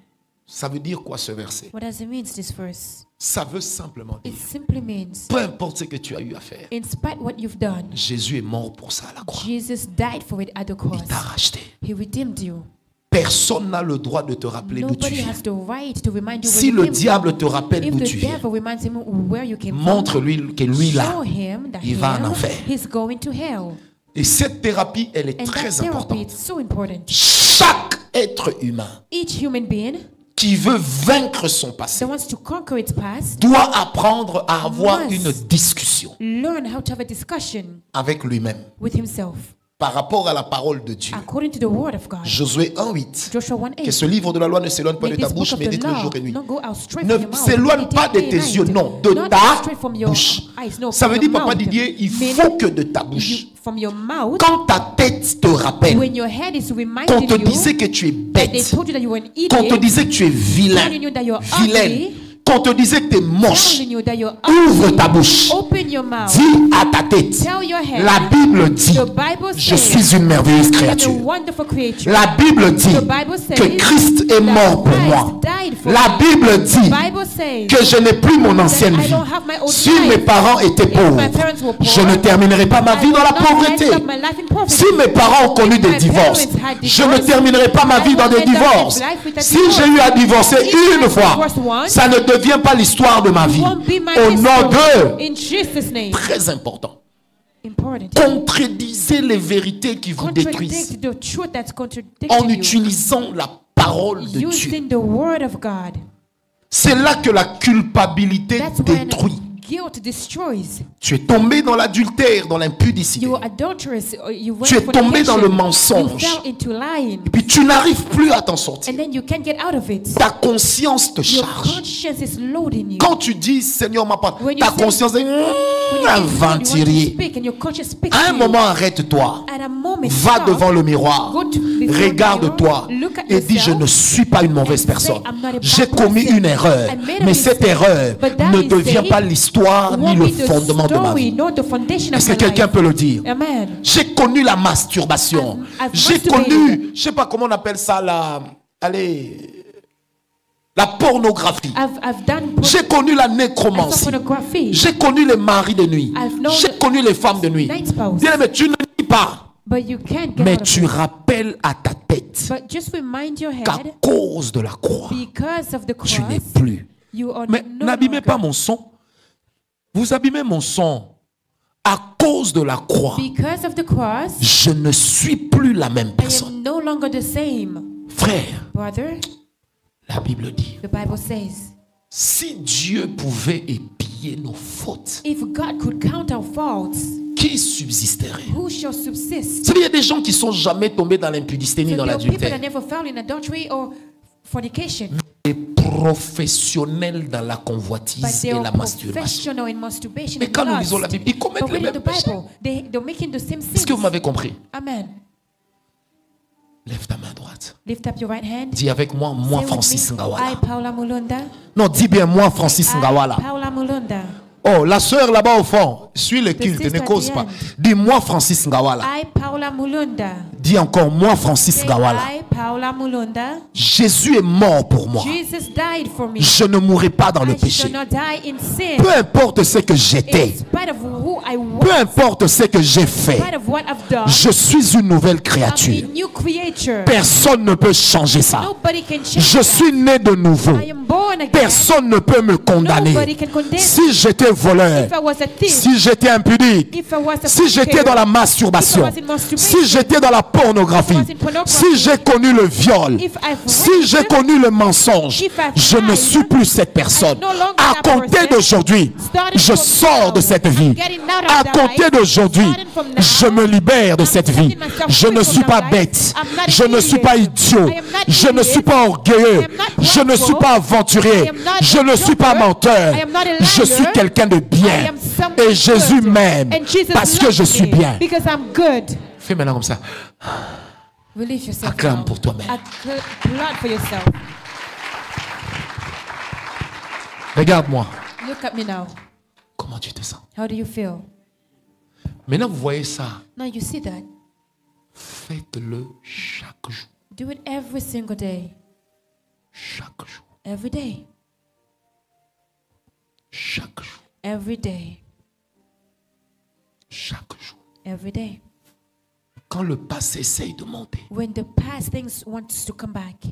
Ça veut dire quoi ce verset? What does it mean, this verse? Ça veut simplement dire, It simply means, peu importe ce que tu as eu à faire, in spite what you've done, Jésus est mort pour ça à la croix. Jesus died for it at the cross. Il t'a racheté. He redeemed you. Personne n'a le droit de te rappeler d'où tu Nobody viens. has the right to remind you Si where le you came diable from. te rappelle If d'où the tu viens, devil reminds him where you came from, montre-lui que lui là, show him that il va en enfer. he's going to hell. Et cette thérapie, elle est And très that therapy importante. is so important. Chaque être humain Each human being qui veut vaincre son that passé wants to conquer its past doit apprendre à avoir Must. une discussion learn how to have a discussion avec lui-même with himself par rapport à la parole de Dieu. according to the word of God. Josué 1:8. Joshua 1:8. Que ce livre de la loi ne s'éloigne pas May de ta this bouche, book mais of the détruit law jour et nuit. not go out straight Ne from your mouth, s'éloigne but pas de day tes and yeux, night. non, de Not ta straight from your bouche. eyes, no, Ça from veut dire, your papa mouth. Didier, il Meaning, faut que de ta bouche, from your mouth, quand ta tête te rappelle, when your head is qu'on reminding te you disait que tu es that they bête, told you that you were an qu'on te idiot, disait que tu es vilain, telling you that you're vilaine, ugly, qu'on te disait que tu es moche, telling you that you're ouvre ugly, ta bouche, open your mouth, dis à ta tête, tell your head, la Bible dit, the Bible je says, suis une merveilleuse I'm a créature. wonderful creature. La Bible dit The Bible says que Christ est mort pour Christ moi. died for La me. Bible dit The Bible says que je n'ai plus mon ancienne that I vie. don't have my old Si life. mes parents étaient If pauvres, my parents were poor, je ne terminerai pas ma I vie dans will la not pauvreté. end up my life in poverty. Si mes parents ont connu If des my divorces, parents had je ne divorced, terminerai pas ma I vie dans will des end up divorces. life with a Si divorce. j'ai eu à divorcer If I une fois, divorced once, ça ne devient pas l'histoire de ma vie. won't be my Au nom history. de, In Jesus' name. très important, Important. contredisez les vérités qui vous détruisent Contradict the truth that's en contradicting you. utilisant la parole de Dieu. Using the word of God. C'est là que la culpabilité That's when détruit. guilt destroys. Tu es tombé dans l'adultère, dans l'impudicité. You were adulterous. You went Tu es tombé dans le You mensonge. fell into lying. Et puis tu n'arrives plus à t'en sortir. And then you can't get out of it. Ta conscience te Your charge. conscience is loading you. Quand tu dis Seigneur m'a pas, When you ta say- conscience est When you think you want to aventurier. speak and your conscience speaks À un to you, moment, arrête-toi. at a moment, Va stop, devant le miroir. go to before Regarde-toi the mirror, look at et dis je yourself ne suis pas une mauvaise and say, personne. I'm not a bad J'ai commis person. une erreur. I made a Mais cette mistake. erreur But that ne devient mistake pas l'histoire ni won't le be the fondement de ma story, vie. nor the foundation of Est-ce que my quelqu'un life. peut le dire? Amen. J'ai connu la masturbation. I've J'ai masturbated. connu, je sais pas comment on appelle ça, la pornographie. I've done J'ai connu la I've done nécromancie. pornography. J'ai connu les maris de nuit. I've known J'ai connu les femmes de nuit. night spouse. Dis, mais tu ne dis pas. But you can't get Mais out of tu it. rappelles à ta tête But just remind your qu'à head, cause de la croix, because of the tu n'es cross, plus. you are Mais no n'abîmez longer. pas mon son. Vous abîmez mon son. À cause de la croix, Because of the cross, je ne suis plus la même I personne. am no longer the same. Frère, Brother, la Bible dit, the Bible says, si Dieu pouvait épier nos fautes, if God could count our faults, qui subsisterait? who shall subsist? Vous savez, il y a des gens qui sont jamais tombés dans l'impudicité ni So dans there are people that l'adultère. never fell in adultery or fornication, Des professionnels dans la but convoitise they et are la masturbation. professional in masturbation Mais and quand nous lust. lisons la Bible, ils commettent But les reading mêmes the péchés. Bible, they're making the same Est-ce que vous sins. m'avez compris? Amen. Lève ta main droite. Lift up your right hand. Dis avec moi, moi Say with Francis me, Ngawala. I, Paula Mulunda. Non, dis bien moi Francis I, Ngawala. Paula Mulunda. Oh, la sœur là-bas au fond, suis le culte, sister ne cause at the pas. end. Dis moi Francis Ngawala. I, Paula Mulunda. Dis encore moi Francis Say, Ngawala. I, Paula Mulunda. Jésus est mort pour moi. Jesus died for me. Je ne mourrai pas dans le I péché. shall not die in sin. Peu importe ce que j'étais, In spite of who I peu was, importe ce que j'ai in fait, spite of what I've done, je suis une nouvelle I'm créature. a new creature. Personne ne peut changer ça. Nobody can change Je that. suis né de nouveau. I am born again. Personne ne peut me condamner. Nobody can condemn Si j'étais voleur, If I was a thief, si j'étais impudique, if I was a si j'étais fornicator, dans la masturbation, if I was in masturbation, si j'étais dans la pornographie, if I was in pornography, si j'ai connu le viol, if I've si raped, j'ai connu le mensonge, if I've je ne lied, suis plus cette personne. I'm no longer À that compter person. d'aujourd'hui, Starting je from sors de now, cette I'm vie. getting out of À that compter life. d'aujourd'hui, Starting from now, je me libère de cette vie. setting myself Je free ne from suis that pas life. bête. I'm not an Je ne suis idiot. pas idiot. I am not Je ne idiot. suis pas orgueilleux. I am not Je ne suis prideful. pas aventurier. I am not Je ne a suis pas joker. menteur. I am not a Je liar. suis quelqu'un de I bien. am someone Et Jésus good. m'aime And Jesus parce que loves je suis me bien. Because I'm good. Fais maintenant comme ça. Release yourself. Acclame now. pour toi-même. Applaud for yourself. Regarde-moi. Look at me now. Comment tu te sens? How do you feel? Maintenant, vous voyez ça. Now you see that. Faites-le chaque jour. Do it every single day. Chaque jour. Every day. Chaque jour. Every day. Chaque jour. Every day. Quand le passé essaye de monter, When the past things want to come back,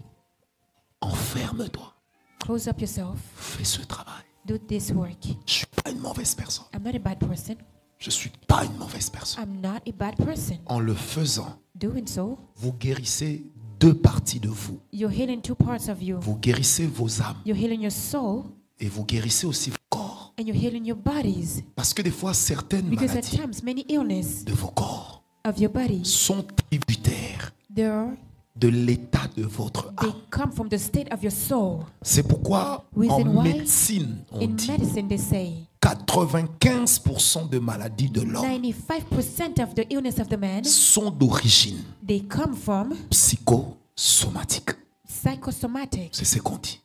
enferme-toi. close up yourself. Fais ce travail. Do this work. Je ne suis pas une mauvaise personne. I'm not a bad person. Je ne suis pas une mauvaise personne. I'm not a bad person. En le faisant, Doing so, vous guérissez deux parties de vous. you're healing two parts of you. Vous guérissez vos âmes You're healing your soul et vous guérissez aussi vos corps. and you're healing your bodies. Parce que des fois, certaines Because at maladies times, many illness de vos corps of your body, sont tributaires de l'état de votre they âme. come from the state of your soul. C'est pourquoi Reason en why? médecine, on In dit medicine, they say 95% de maladies de l'homme 95% of the illness of the man, sont d'origine they come from psychosomatique. psychosomatic. C'est ce qu'on dit.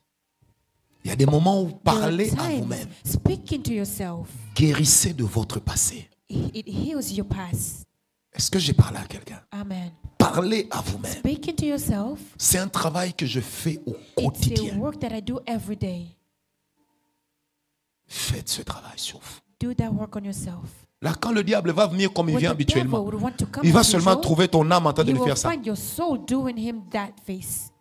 Il y a des moments où There are parlez à times vous-même. speaking to yourself, Guérissez de votre passé. it heals your past. Est-ce que j'ai parlé à quelqu'un? Amen. Parlez à vous-même. Speaking to yourself, C'est un travail que je fais au it's a quotidien. work that I do every day. Faites ce travail sur vous. Do that work on yourself. Là, quand le diable va venir comme il When vient the devil habituellement, would want to come il va as seulement usual, trouver ton âme en train de you lui will faire ça. find your soul doing him that face.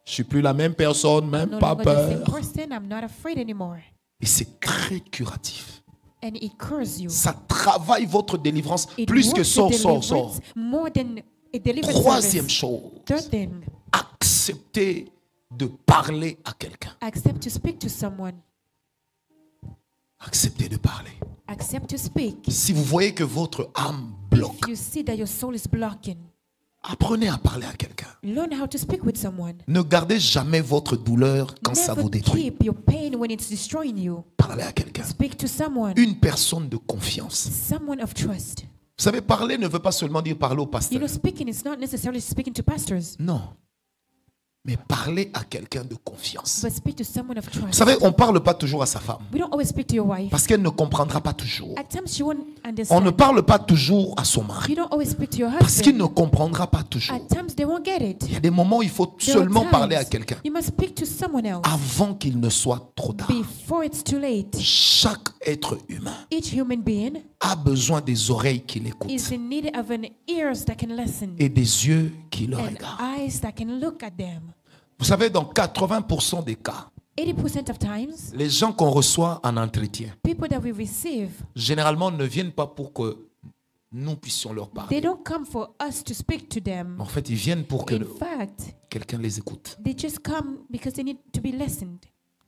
Je suis plus la même personne, même No pas longer the same peur. person. I'm not afraid anymore. Et c'est très curatif. And it cures you. Ça travaille votre délivrance It plus works que the sort. deliverance more than a deliverance Troisième service. chose, Third thing, acceptez de parler à quelqu'un. accept to speak to someone. Acceptez de parler. Accept to speak. Si vous voyez que votre âme bloque, If you see that your soul is blocking, apprenez à parler à quelqu'un. learn how to speak with someone. Ne gardez jamais votre douleur quand ça vous Never détruit. keep your pain when it's destroying you. Parlez à quelqu'un. Speak to someone, Une personne de confiance. someone of trust. Vous savez, parler ne veut pas seulement dire parler au You pasteur. know, speaking is not necessarily speaking to pastors, Non. Mais parler à quelqu'un de confiance. but speak to someone of Vous trust. savez, on ne parle pas toujours à sa femme. We don't always speak to your wife. Parce qu'elle ne comprendra pas toujours. At times she won't On ne understand. parle pas toujours à son mari. You don't always speak to your Parce qu'il husband. ne comprendra pas toujours. At times they won't get it. Il y a des moments où il faut There are seulement parler à times quelqu'un you must speak to someone else avant qu'il ne soit trop tard. before it's too late. Chaque être humain Each human being a besoin des oreilles qui l'écoutent is in need of an ears that can listen et des yeux qui le and regardent. eyes that can look at them. Vous savez, dans 80% des cas, 80% of times, les gens qu'on reçoit en entretien, people that we receive, généralement ne viennent pas pour que nous puissions leur they parler. don't come for us to speak to them. En fait, ils viennent pour que In fact, quelqu'un les écoute. they just come because they need to be listened.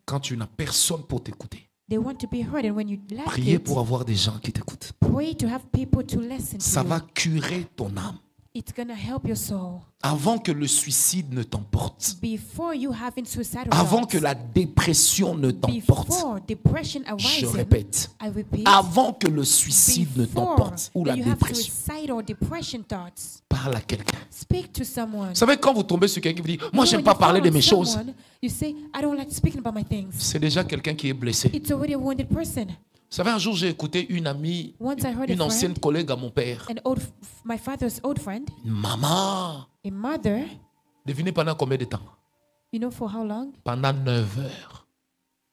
Quand tu n'as personne pour t'écouter, They want to be heard, and when you lack priez it, pour avoir des gens qui t'écoutent. pray to have people to listen Ça to va you. curer ton âme. It's gonna help your soul. Avant que le suicide ne t'emporte. Before you having suicidal Avant thoughts, que la dépression ne t'emporte. before depression Je arises, répète. I repeat, Avant que le suicide ne before t'emporte ou la that you have dépression. suicidal depression thoughts, Parle à quelqu'un. speak to someone. Vous savez, quand vous tombez sur quelqu'un qui vous dit « Moi, You know, j'aime when pas you parler de follow mes choses someone, you say, I don't like speaking about my », things. c'est déjà quelqu'un qui est blessé. It's already a wounded person. Vous savez, un jour, j'ai écouté une amie, Once I heard une a ancienne friend, collègue à mon père. my father's old friend, Maman, a mother, devinez pendant combien de temps? you know for how long? Pendant 9 heures.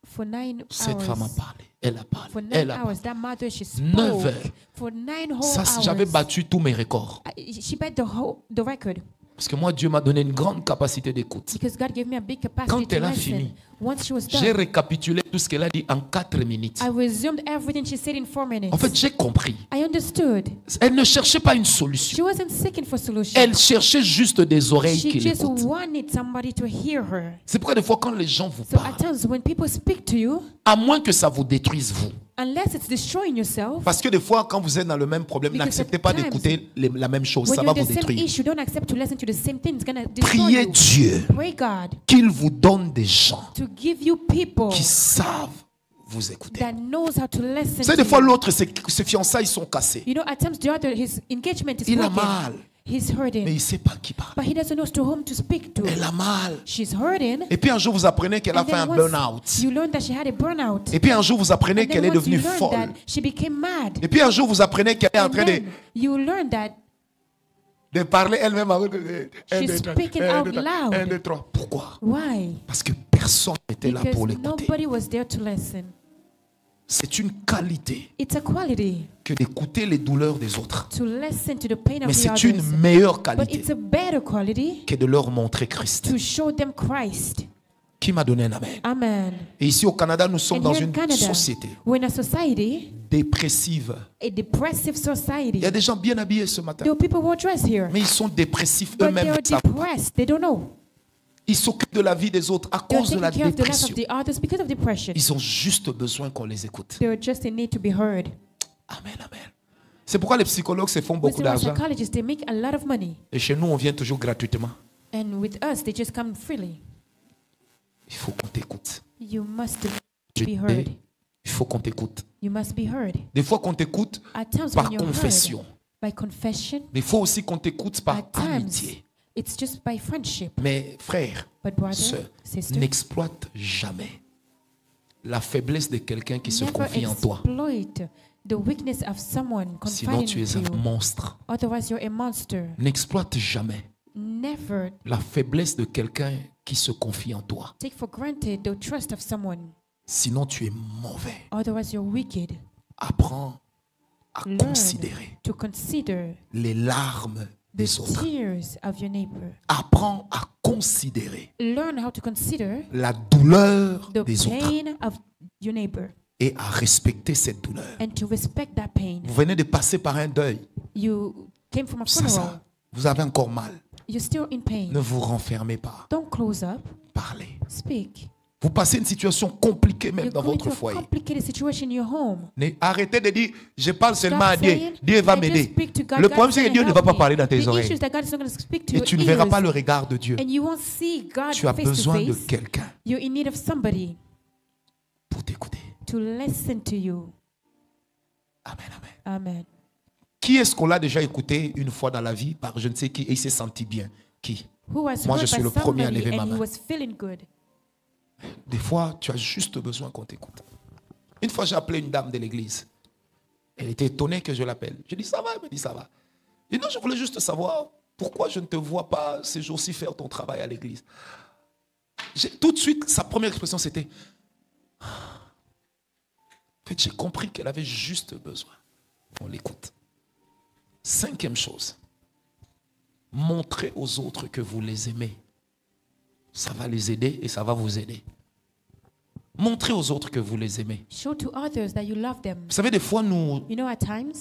For 9 Cette femme a hours. parlé. Elle a parlé. For 9 Elle a parlé. hours, that mother, she 9 spoke. heures. For 9 whole Ça, hours. j'avais battu tous mes records. She bet the record. Parce que moi, Dieu m'a donné une grande capacité d'écoute. Because God gave me a big capacity Quand to elle a listen. fini, Once she was j'ai done, récapitulé tout ce qu'elle a dit en 4 minutes. I resumed everything she said in 4 minutes. En fait, j'ai compris. I understood. Elle ne cherchait pas une solution. She wasn't seeking for solution. Elle cherchait juste des oreilles She qui just l'écoutent. wanted somebody to hear her. C'est pourquoi des fois, quand les gens vous So at parlent, times when people speak to you, à moins que ça vous détruise vous. unless it's destroying yourself, Parce que des fois, quand vous êtes dans le même problème, Because n'acceptez at pas times, d'écouter la même chose. when Ça you're va in vous the same détruire. issue, don't accept to listen to the same thing. It's gonna destroy Priez you. Dieu Pray God qu'il vous donne des gens to give you people qui savent vous écouter. that knows how to listen Vous savez, to des fois, you. l'autre, ses fiançailles sont cassées. You know, at times the other, his engagement is Il a broken. mal. He's mais hurting. il ne sait pas qui parle. But he doesn't know to whom to speak to. Elle a mal. She's hurting. Et puis un jour, vous apprenez qu'elle a And fait un then burn-out. once you learn that she had a burnout. Et puis un jour, vous apprenez And qu'elle then est once you devenue learn folle. that she became mad. Et puis un jour, vous apprenez qu'elle est en And train then you learn that de parler elle-même. she's speaking out loud. 1, 2, 3. Pourquoi? Why? Parce que personne n'était là Because pour l'écouter. nobody was there to listen. C'est une qualité It's a quality que d'écouter les douleurs des autres. to listen to the pain Mais of the c'est une others. meilleure But qualité it's a better quality que de leur montrer Christ. to show them Christ. Qui m'a donné un amen? Amen. Et ici au Canada, nous sommes And dans here in une Canada, société we're in a society, dépressive. a depressive Il society. y a des gens bien habillés ce matin, There are people who are dressed here, mais ils sont dépressifs but they eux-mêmes. are Ils savent pas. depressed. They don't know. Ils s'occupent de la vie des autres à They're cause de la taking care of the life dépression. of the others because of depression. Ils ont juste besoin qu'on les écoute. They're just in need to be heard. Amen, amen. C'est pourquoi les psychologues se font We beaucoup see our d'argent. psychologists, they make a lot of money. Et chez nous, on vient toujours gratuitement. And with us, they just come freely. Il faut qu'on t'écoute. You must Je be dis, heard. il faut qu'on t'écoute. You must be heard. Des fois qu'on t'écoute At times par when you're confession. heard by confession, Des fois aussi qu'on t'écoute par at times amitié. it's just by friendship. Mais frère, But brother, sœur, sister, n'exploite jamais la faiblesse de quelqu'un qui se never confie en toi. exploit the weakness of someone Sinon, confiding tu in es un you. monstre. Otherwise, you're a monster. N'exploite jamais Never la faiblesse de quelqu'un qui se confie en toi. take for granted the trust of someone. Sinon, tu es mauvais. Otherwise, you're wicked. Apprends à Learn considérer to consider les larmes the des autres. tears of your neighbor. Apprends à considérer Learn how to consider la douleur the des autres pain of your neighbor et à respecter cette douleur. and to respect that pain. Vous venez de passer par un deuil. You came from a Ça, funeral. vous avez encore mal. You're still in pain. Ne vous renfermez pas. Don't close up. Parlez. Speak. Vous passez une situation compliquée même You're dans going votre through a foyer. complicated situation in your home. Arrêtez de dire, je parle seulement à Stop Dieu. saying, Dieu va I just m'aider. speak to God, Le God problème, is c'est que gonna Dieu ne help va pas me. parler dans tes The issue oreilles. is that God is not going to speak to Et your tu ne verras ears. pas le regard de Dieu. And you won't see God Tu as face to besoin de face. quelqu'un You're in need of somebody pour t'écouter. to listen to you. Amen, amen. Amen. Qui est-ce qu'on l'a déjà écouté une fois dans la vie par je ne sais qui et il s'est senti bien? Qui? Who was Moi, je heard suis by le premier à somebody lever ma and he main. was feeling good. Des fois, tu as juste besoin qu'on t'écoute. Une fois, j'ai appelé une dame de l'église. Elle était étonnée que je l'appelle. Je dis, ça va? Elle me dit, ça va. Je dis, non, je voulais juste savoir pourquoi je ne te vois pas ces jours-ci faire ton travail à l'église. Tout de suite, sa première expression, c'était, en fait, j'ai compris qu'elle avait juste besoin qu'on l'écoute. 5e chose, montrez aux autres que vous les aimez. Ça va les aider et ça va vous aider. Montrez aux autres que vous les aimez. Show to others that you love them. Vous savez, des fois, nous You know, at times,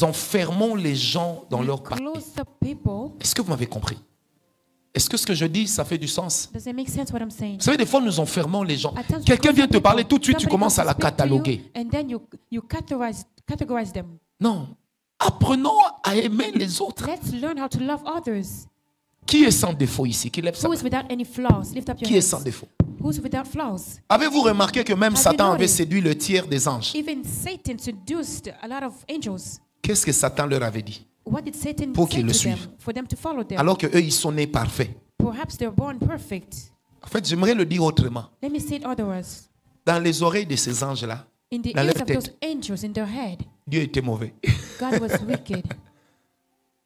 enfermons les gens dans we leur partie. close up people. Est-ce que vous m'avez compris? Est-ce que ce que je dis, ça fait du sens? Does it make sense what I'm saying? Vous savez, des fois, nous enfermons les gens. At times we Quelqu'un close vient up te parler, people. tout de suite, tu Somebody commences à comes la to speak to you, cataloguer. And then you categorize them. Non. Apprenons à aimer les autres. Let's learn how to love others. Qui est sans défaut ici? Qui lève sa Who main? is without any flaws? Lift up your Qui est hands. sans défaut? Who's without flaws? Avez-vous remarqué que même Have you Satan avait noticed? séduit le tiers des anges? Even Satan seduced a lot of angels. Qu'est-ce que Satan leur avait dit? What did Satan Pour say qu'ils le to them? suivent. For them to follow them. Alors qu'eux, ils sont nés parfaits. Perhaps they're born perfect. En fait, j'aimerais le dire autrement. Let me say it otherwise. Dans les oreilles de ces anges-là, In the dans ears leur of those tête, angels in their head, Dieu était mauvais. God was wicked.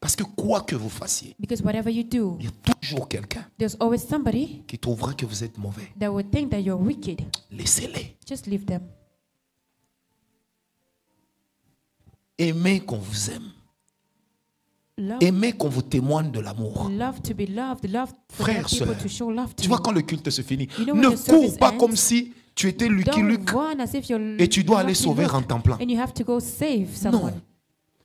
Parce que quoi que vous fassiez, Because whatever you do, il y a toujours quelqu'un there's always somebody qui trouvera que vous êtes mauvais. that would think that you're wicked. Laissez-les. Just leave them. Aimez qu'on vous aime. Love, Aimez qu'on vous témoigne de l'amour. love to be loved. Love for Frère, other people sœur, to show love to Tu vois, you. quand le culte se finit, You know, ne when the service cours pas ends, comme si tu étais Lucky Luke Don't run as if you're et tu dois aller Lucky sauver Luke en temps plein. and you have to go save Non. someone.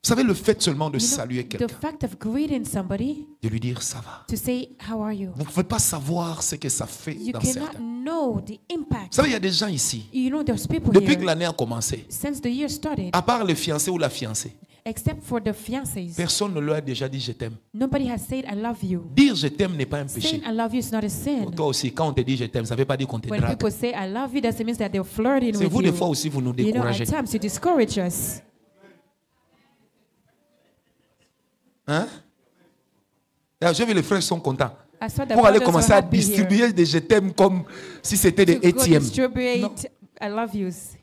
Vous savez, le fait seulement de You know, saluer the quelqu'un, fact of greeting somebody, de lui dire ça va. to say, how are you? Vous ne pouvez pas savoir ce que ça fait You dans cannot certains. know the Vous impact. savez, il y a des gens ici, You know, there's people depuis que here, l'année a commencé, since the year started, à part le fiancé ou la fiancée, except for the fiancés, personne ne leur a déjà dit je t'aime. nobody has said, I love you. Dire je t'aime n'est pas un Saying péché. I love you is not a sin. Toi aussi, quand on te dit je t'aime, ça ne veut pas dire qu'on te When drague. people say I love you, doesn't mean that they're flirting C'est with vous, des fois you. aussi, vous nous You know, découragez. at times you discourage us. Hein? J'ai vu les frères sont contents. I saw the Pour aller brothers commencer were à happy here. distribuer des je t'aime comme si c'était des To go ATM. distribute I love yous.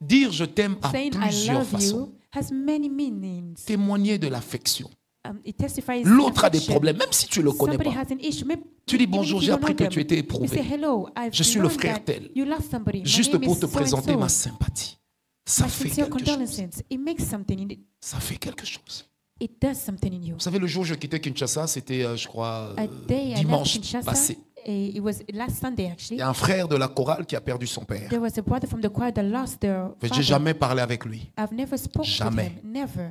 Dire je t'aime a Saying I plusieurs love façons. you has many meanings. Témoigner de l'affection. It testifies L'autre a des affection. problèmes, même si tu ne le connais Somebody pas. has an issue. Maybe, Tu dis even bonjour, if j'ai you don't appris know que tu them. étais You éprouvé. say hello. I've Je suis le learned frère that tel. You love somebody. My Juste name pour is te so and présenter so. ma sympathie. Ça My fait sincere quelque chose. condolences. It makes something. Ça fait quelque chose. It does something in you. Vous savez, le jour où je quittais Kinshasa, c'était, je crois, A day I left dimanche Kinshasa. passé. It was last Sunday Il actually. y a un frère de la chorale qui a perdu son père. There was a brother from the choir that lost their Je n'ai father. jamais parlé avec lui. I've never spoken Jamais. with him. Never.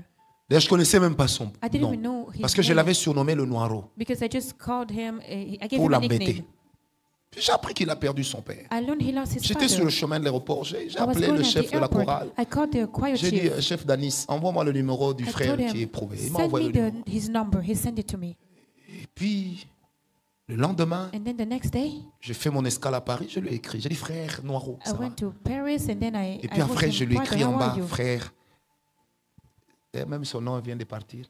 D'ailleurs, je ne connaissais même pas son I didn't nom. even know his Parce que je name. l'avais surnommé le Noiro. Because I just called him. I gave Pour him a l'embêter. nickname. Puis j'ai appris qu'il a perdu son père. I learned he lost his J'étais sur le father. chemin de l'aéroport. J'ai I was appelé going le at chef the de la airport. chorale. I called the choir J'ai dit, chief. chef Danis, envoie-moi le numéro du I frère told qui est him, éprouvé. Il m'a send envoyé me le numéro. his number. He sent it to me. Et puis, le lendemain, And then the next day, j'ai fait mon escale à Paris. Je lui ai écrit. J'ai dit, frère Noiro, I ça va? went to Paris and then I Et puis wrote après, him, je lui ai "Brother, écrit en how bas, are you?" frère. Et même son nom vient de partir.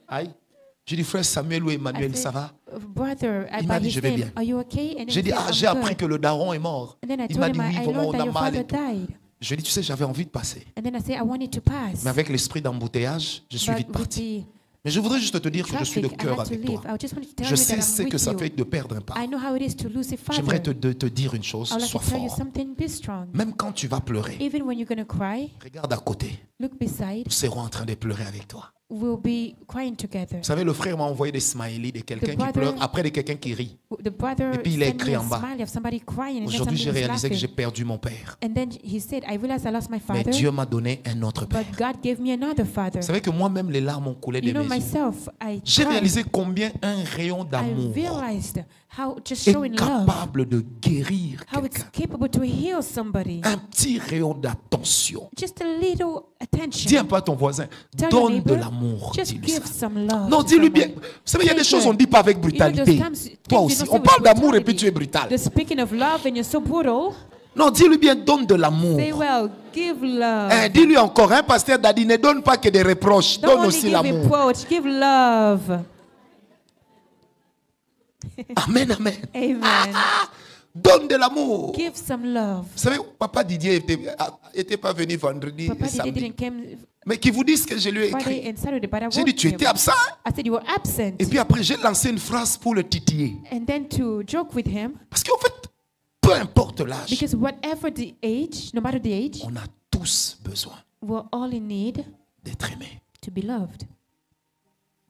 Aïe. J'ai dit, frère Samuel ou I Emmanuel, said, ça va? Brother, Il m'a by dit, his je vais name, bien. are you okay? And then J'ai he dit, said, ah, "I'm j'ai appris good." que le daron est mort. And then I Il m'a told dit, him, oui, I vraiment, learned on that a your mal father et tout. died. Je lui ai dit, tu sais, j'avais envie de passer. And then I said, I wanted to pass. Mais avec l'esprit d'embouteillage, je suis But vite with parti. the Mais je voudrais juste te dire que je suis de traffic, I cœur had to avec leave. toi. I just wanted to tell Je you sais that ce I'm que with ça you. fait de perdre un pas. I know how it is to lose a father. J'aimerais te dire une chose, I would like sois to tell you fort. something, be strong. Même quand tu vas pleurer, Even when you're going to cry, regarde à côté. look beside. Nous serons en train de pleurer avec toi. We'll be crying together. Vous savez, le frère m'a envoyé des smileys de quelqu'un qui brother- pleure après de quelqu'un qui rit. The brother Et puis il a sent écrit me a en bas. smiley of somebody crying and then Aujourd'hui, j'ai somebody is réalisé que j'ai laughing. perdu mon père. And then he said, I realized I lost my Mais father, Dieu m'a donné un autre père. but God gave me another father. Vous savez que moi-même, les larmes ont coulé de You know, mes yeux. myself, I J'ai cried. réalisé combien un rayon I d'amour realized how just est showing love, capable de guérir how it's quelqu'un. capable to heal somebody. Un petit rayon d'attention. Just a little attention. Dis un peu à ton voisin, Tell your donne de neighbor, l'amour. just Dis-lui give ça. some love. Non, to dis-lui bien. someone. Vous savez, il y a des Take choses care. on ne dit pas avec You know, brutalité. those times, Toi things aussi. you don't On say parle with d'amour et puis brutality. tu es brutal. The speaking of love and you're so brutal. Non, dis-lui bien, donne de l'amour. Say well, give love. Dis-lui encore, hein, pasteur Dadi, ne donne pas que des reproches. Don't Donne only aussi give l'amour. reproach, give love. Amen, amen. Amen. Donne de l'amour. Give some love. Vous savez, papa Didier était pas venu vendredi Papa et Didi samedi. didn't come Mais qui vous disent que je lui ai Friday écrit. and Saturday, but I J'ai wrote dit, tu him. étais absent. I said you were absent. Et puis après, j'ai lancé une phrase pour le titiller. And then to joke with him, Parce qu'en fait, peu importe l'âge, because whatever the age, no matter the age, on a tous besoin we're all in need d'être aimés. to be loved.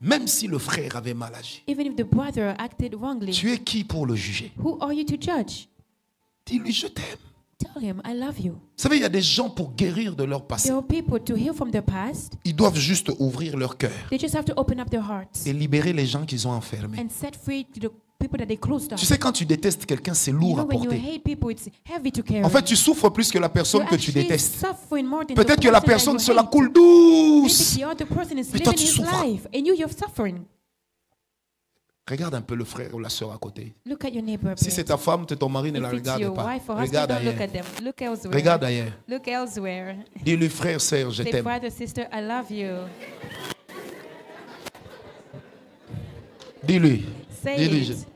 Même si le frère avait mal agi. Even if the brother acted wrongly, Tu es qui pour le juger? who are you to judge? Dis-lui, je t'aime. Tell him, I love you. Vous savez, il y a des gens pour guérir de leur passé. There are people to heal from their past. Ils doivent juste ouvrir leur cœur They just have to open up their hearts et libérer les gens qu'ils ont enfermés. and set free to the people that they closed down. Tu sais, quand tu détestes quelqu'un, c'est You lourd know, à when you porter. hate people, it's heavy to carry. En fait, tu souffres plus que la personne You're que tu actually détestes. suffering more than the Peut-être que la person personne that you se la hate. coule Maybe douce. the other person is Mais toi, living tu his souffres. life, and you're suffering. Regarde un peu le frère ou la soeur à côté. Look at your neighbor. Si please. c'est ta femme, ton mari ne la If it's regarde your pas. wife or husband, Regarde don't look ailleurs. at them. Look elsewhere. Regarde ailleurs. Look elsewhere. Dis-lui, frère, sœur, je Say, t'aime. brother, sister, I love you. Dis-lui. Say Dis-lui. it.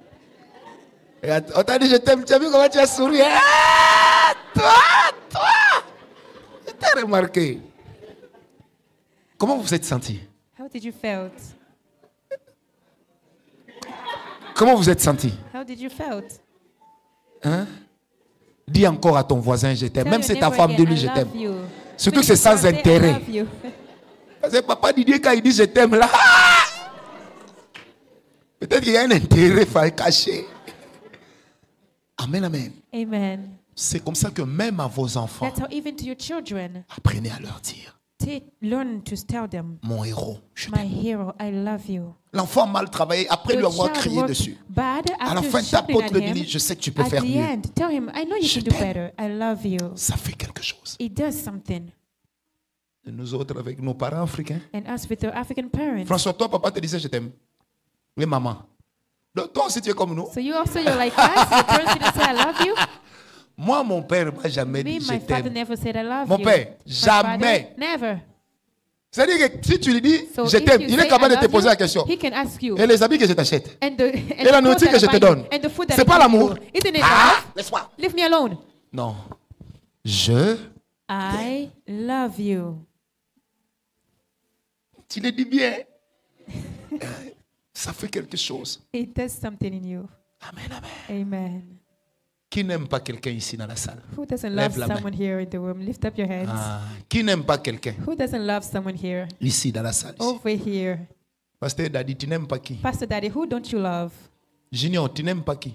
Regarde, on t'a dit je t'aime. Tu as vu comment tu as souri? Ah, toi. Je t'ai remarqué. Comment vous vous êtes senti? How did you felt? Comment vous êtes senti? How did you felt? Hein? Dis encore à ton voisin, je t'aime. Tell Même your si c'est ta neighbor femme, again, dis-lui, I je love t'aime. you. Surtout que Speak c'est to sans her, say, I intérêt. love you. Parce que papa Didier, quand il dit je t'aime là, peut-être qu'il y a un intérêt caché. Amen, amen. Amen. C'est comme ça que même à vos enfants, That's how even to your children, apprenez à leur dire, learn to tell them, mon héros, je my t'aime. hero, I love you. L'enfant a mal travaillé, après lui Your avoir child crié worked dessus. bad À la after fin, shouting tapote at le him. dit, je sais que tu peux At faire the mieux. end, tell him, I know you Je can do t'aime. better. I love you. Ça fait quelque chose. It does something. Et nous autres, avec nos parents africains. And us with our African parents. François, toi, papa te disait je t'aime. Oui, maman. Donc, toi aussi, tu es comme nous. So you also, you're like us. Your parents didn't say I love you. Moi, mon père m'a jamais Me, dit je my father t'aime. never said I love Mon you. père, My father, jamais. never. C'est-à-dire que si tu lui dis, So je if t'aime, you il say, est capable "I de te love poser you," la question. he can ask you. Et les habits que je t'achète. And the Et la nourriture que je te donne. And the food that C'est I pas give l'amour. you. Isn't it Ah, love? laisse-moi. Leave me alone. Non. Je. I love you. Tu le dis bien. Ça fait quelque chose. It does something in you. Amen, amen. Amen. Qui n'aime pas quelqu'un ici dans la salle? Who doesn't Lève love la main. someone here in the room? Lift up your hands. Ah, qui n'aime pas quelqu'un Who doesn't love someone here? ici dans la salle? Ici. Over here. Pasteur Daddy, tu n'aimes pas qui? Pastor Daddy, who don't you love? Junior, tu n'aimes pas qui?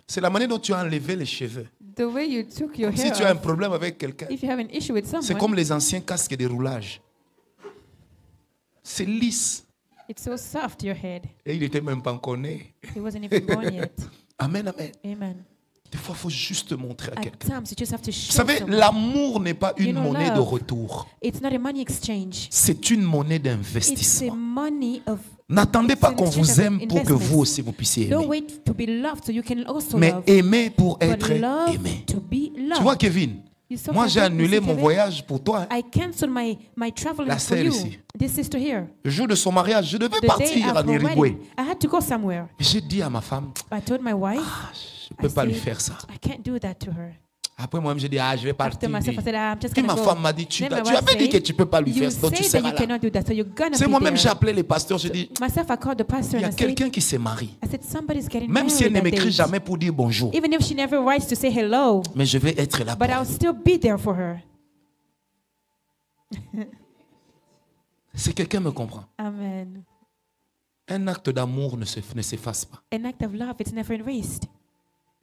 C'est la manière dont tu as enlevé les cheveux. The way you took your Si hair tu as un off. problème avec quelqu'un, If you have an issue with c'est someone, comme les anciens casques de roulage. C'est lisse. it's so soft, your head. Et il n'était même pas encore né. He wasn't even born yet. Amen, amen. Amen. Des fois, il faut juste montrer à At quelqu'un. times, you just have to Vous show savez, someone. l'amour n'est pas une You know, monnaie de love. retour. It's not a money exchange. C'est une monnaie It's a d'investissement. money of. N'attendez pas it's qu'on an vous exchange of aime pour que investments. vous aussi vous puissiez Don't aimer. wait to be loved so you can also Mais love. aimer pour But être love aimé. to be loved. Tu vois, Kevin, You saw moi how j'ai God annulé was mon Kevin? voyage pour toi. I canceled my traveling La for sœur you. ici. This sister here. Le jour de son mariage, je devais The day partir of en her Uruguay. wedding, I had to go somewhere. J'ai dit à ma femme, I told my wife, je ne peux I pas lui said, faire ça. I can't do that to her. Après moi-même, j'ai dit, je vais After partir. myself, I said, I'm just Puis gonna ma go. femme m'a dit, tu Then my avais wife dit que said, tu ne peux pas lui you faire, donc tu said that seras you là. cannot do that, so you're gonna C'est be moi-même, j'ai there. appelé les pasteurs, j'ai dit, Myself, I called the pastor il y and a I said, quelqu'un qui se marie. I said, somebody's getting Même si elle ne married that m'écrit day. jamais pour dire bonjour, Even if she never writes to say hello, mais je vais être là pour but I'll elle. still be there for her. Si quelqu'un me comprend, Amen. un acte d'amour ne s'efface pas. An act of love, it's never erased.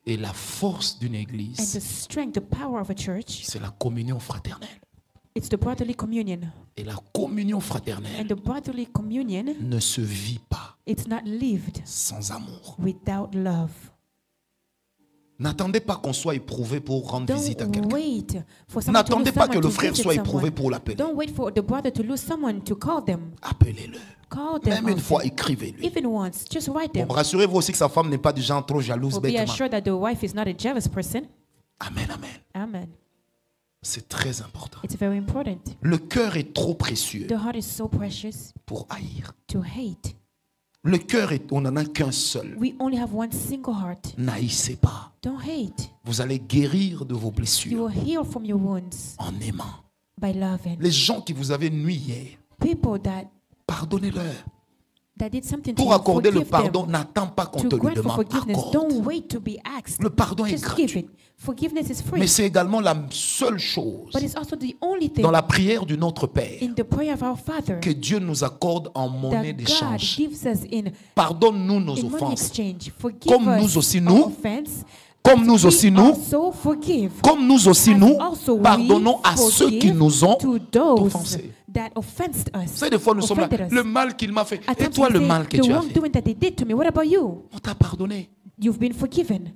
Et la force d'une And the église, strength, the power of a church, c'est la communion fraternelle. it's the brotherly communion. Et la communion And fraternelle the brotherly communion, ne se vit pas it's not lived sans amour. without love. N'attendez pas qu'on soit éprouvé pour rendre visite à Don't quelqu'un. wait for someone to N'attendez lose pas que someone le to frère visit soit éprouvé someone. pour l'appeler. Don't wait for the brother to lose someone to call them. Appelez-le. Call them. Même une often. fois, écrivez-lui. Even once, just write them. Bon, rassurez-vous aussi que sa femme n'est pas du genre trop jalouse Well, be bêtement. assured that the wife is not a jealous person. Amen, amen. Amen. C'est très important. It's very important. Le cœur est trop précieux The heart is so precious pour haïr. to hate. Le cœur, on n'en a qu'un seul. We only have one single heart. N'haïssez pas. Don't hate. Vous allez guérir de vos You blessures will heal from your wounds en aimant. by loving. Les gens qui vous avaient nui hier, People pardonnez-leur. that did something to Pour you, accorder le forgive pardon, them. n'attends pas qu'on To te le grant for demande. forgiveness, Accorde. don't wait to be asked. Le pardon est Just give gratuit. it. Forgiveness is free. Mais c'est également la seule chose But it's also the only thing dans la prière du Notre Père in the prayer of our Father que Dieu nous accorde en monnaie that God d'échange. gives us in Pardonne-nous nos money offenses, exchange. Forgive Comme us nous aussi, our nous, offense. comme nous aussi We nous, also forgive. comme nous aussi As nous, also we pardonnons à ceux qui forgive nous ont to those offensés. that offensed us. Vous savez, des fois nous sommes là, offended us. le mal qu'il m'a fait. At Et times toi, we le say, mal que the tu as fait. wrongdoing that they did to me, what about you? On t'a pardonné. You've been forgiven.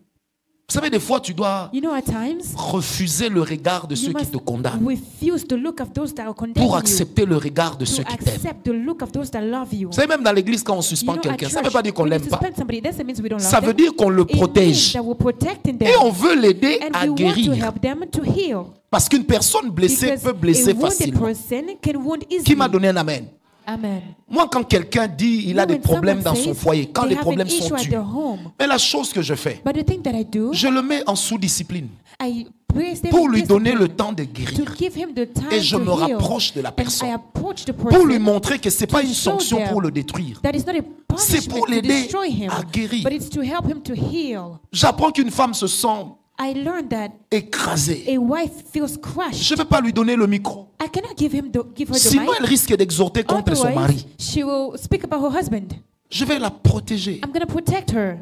Vous savez, des fois, tu dois You know, at times, refuser le regard de you ceux qui must te condamnent refuse the look of those that are condemning pour you, accepter le regard de to ceux qui t'aiment. accept the look of those that love you. Vous savez, même dans l'église, quand on You suspend know, at quelqu'un, ça ne church, veut pas dire qu'on when you l'aime pas. suspend somebody, it doesn't mean we don't love Ça veut them. dire qu'on le It means protège. that we're protecting them. Et on veut l'aider And à we want to guérir. help them to heal. Parce qu'une personne blessée Because peut blesser a wounded facilement. person can wound easily. Qui m'a donné un amen? Amen. Moi, quand quelqu'un dit il a You know, des when problèmes someone dans son says foyer, quand they les have problèmes an sont issue at dus, their home, mais la chose que je fais, but the thing that I do, je le mets en sous-discipline I place them pour in lui donner discipline le temps de to guérir. give him the time Et je to me heal. rapproche de la And I personne approach the pour lui person montrer que ce n'est pas to une show sanction them pour le détruire. that is not a C'est pour punishment to l'aider destroy him, à guérir. but it's to help him to heal. J'apprends qu'une femme se sent I learned that écrasée. a wife feels crushed. Je ne vais pas lui donner le micro. I cannot give her the Sinon, elle mic. risque d'exhorter contre son Otherwise, mari. she will speak about her husband. Je vais la protéger. I'm going to protect her.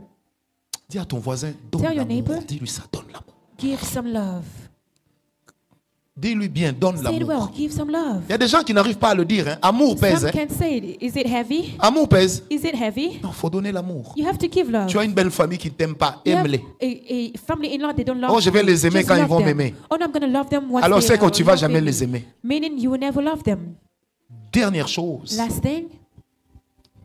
Dis à ton voisin, donne Tell your l'amour. neighbor. Dis-lui ça, donne l'amour. Give some love. Dis-lui bien, donne Say it well. l'amour. Give some love. Il y a des gens qui n'arrivent pas à le dire. Hein. Amour pèse. Some Hein. can say it. Is it heavy? Amour pèse. Is it heavy? Non, il faut donner l'amour. You have to give love. Tu as une belle famille qui ne t'aime pas, You have aime-les. a family in law they don't love. Oh, je vais you. les aimer Just quand ils love vont them. m'aimer. Oh, no, I'm going to love them once Alors they c'est que are tu vas jamais loving les me. aimer. Meaning you will never love them. Dernière chose, Last thing,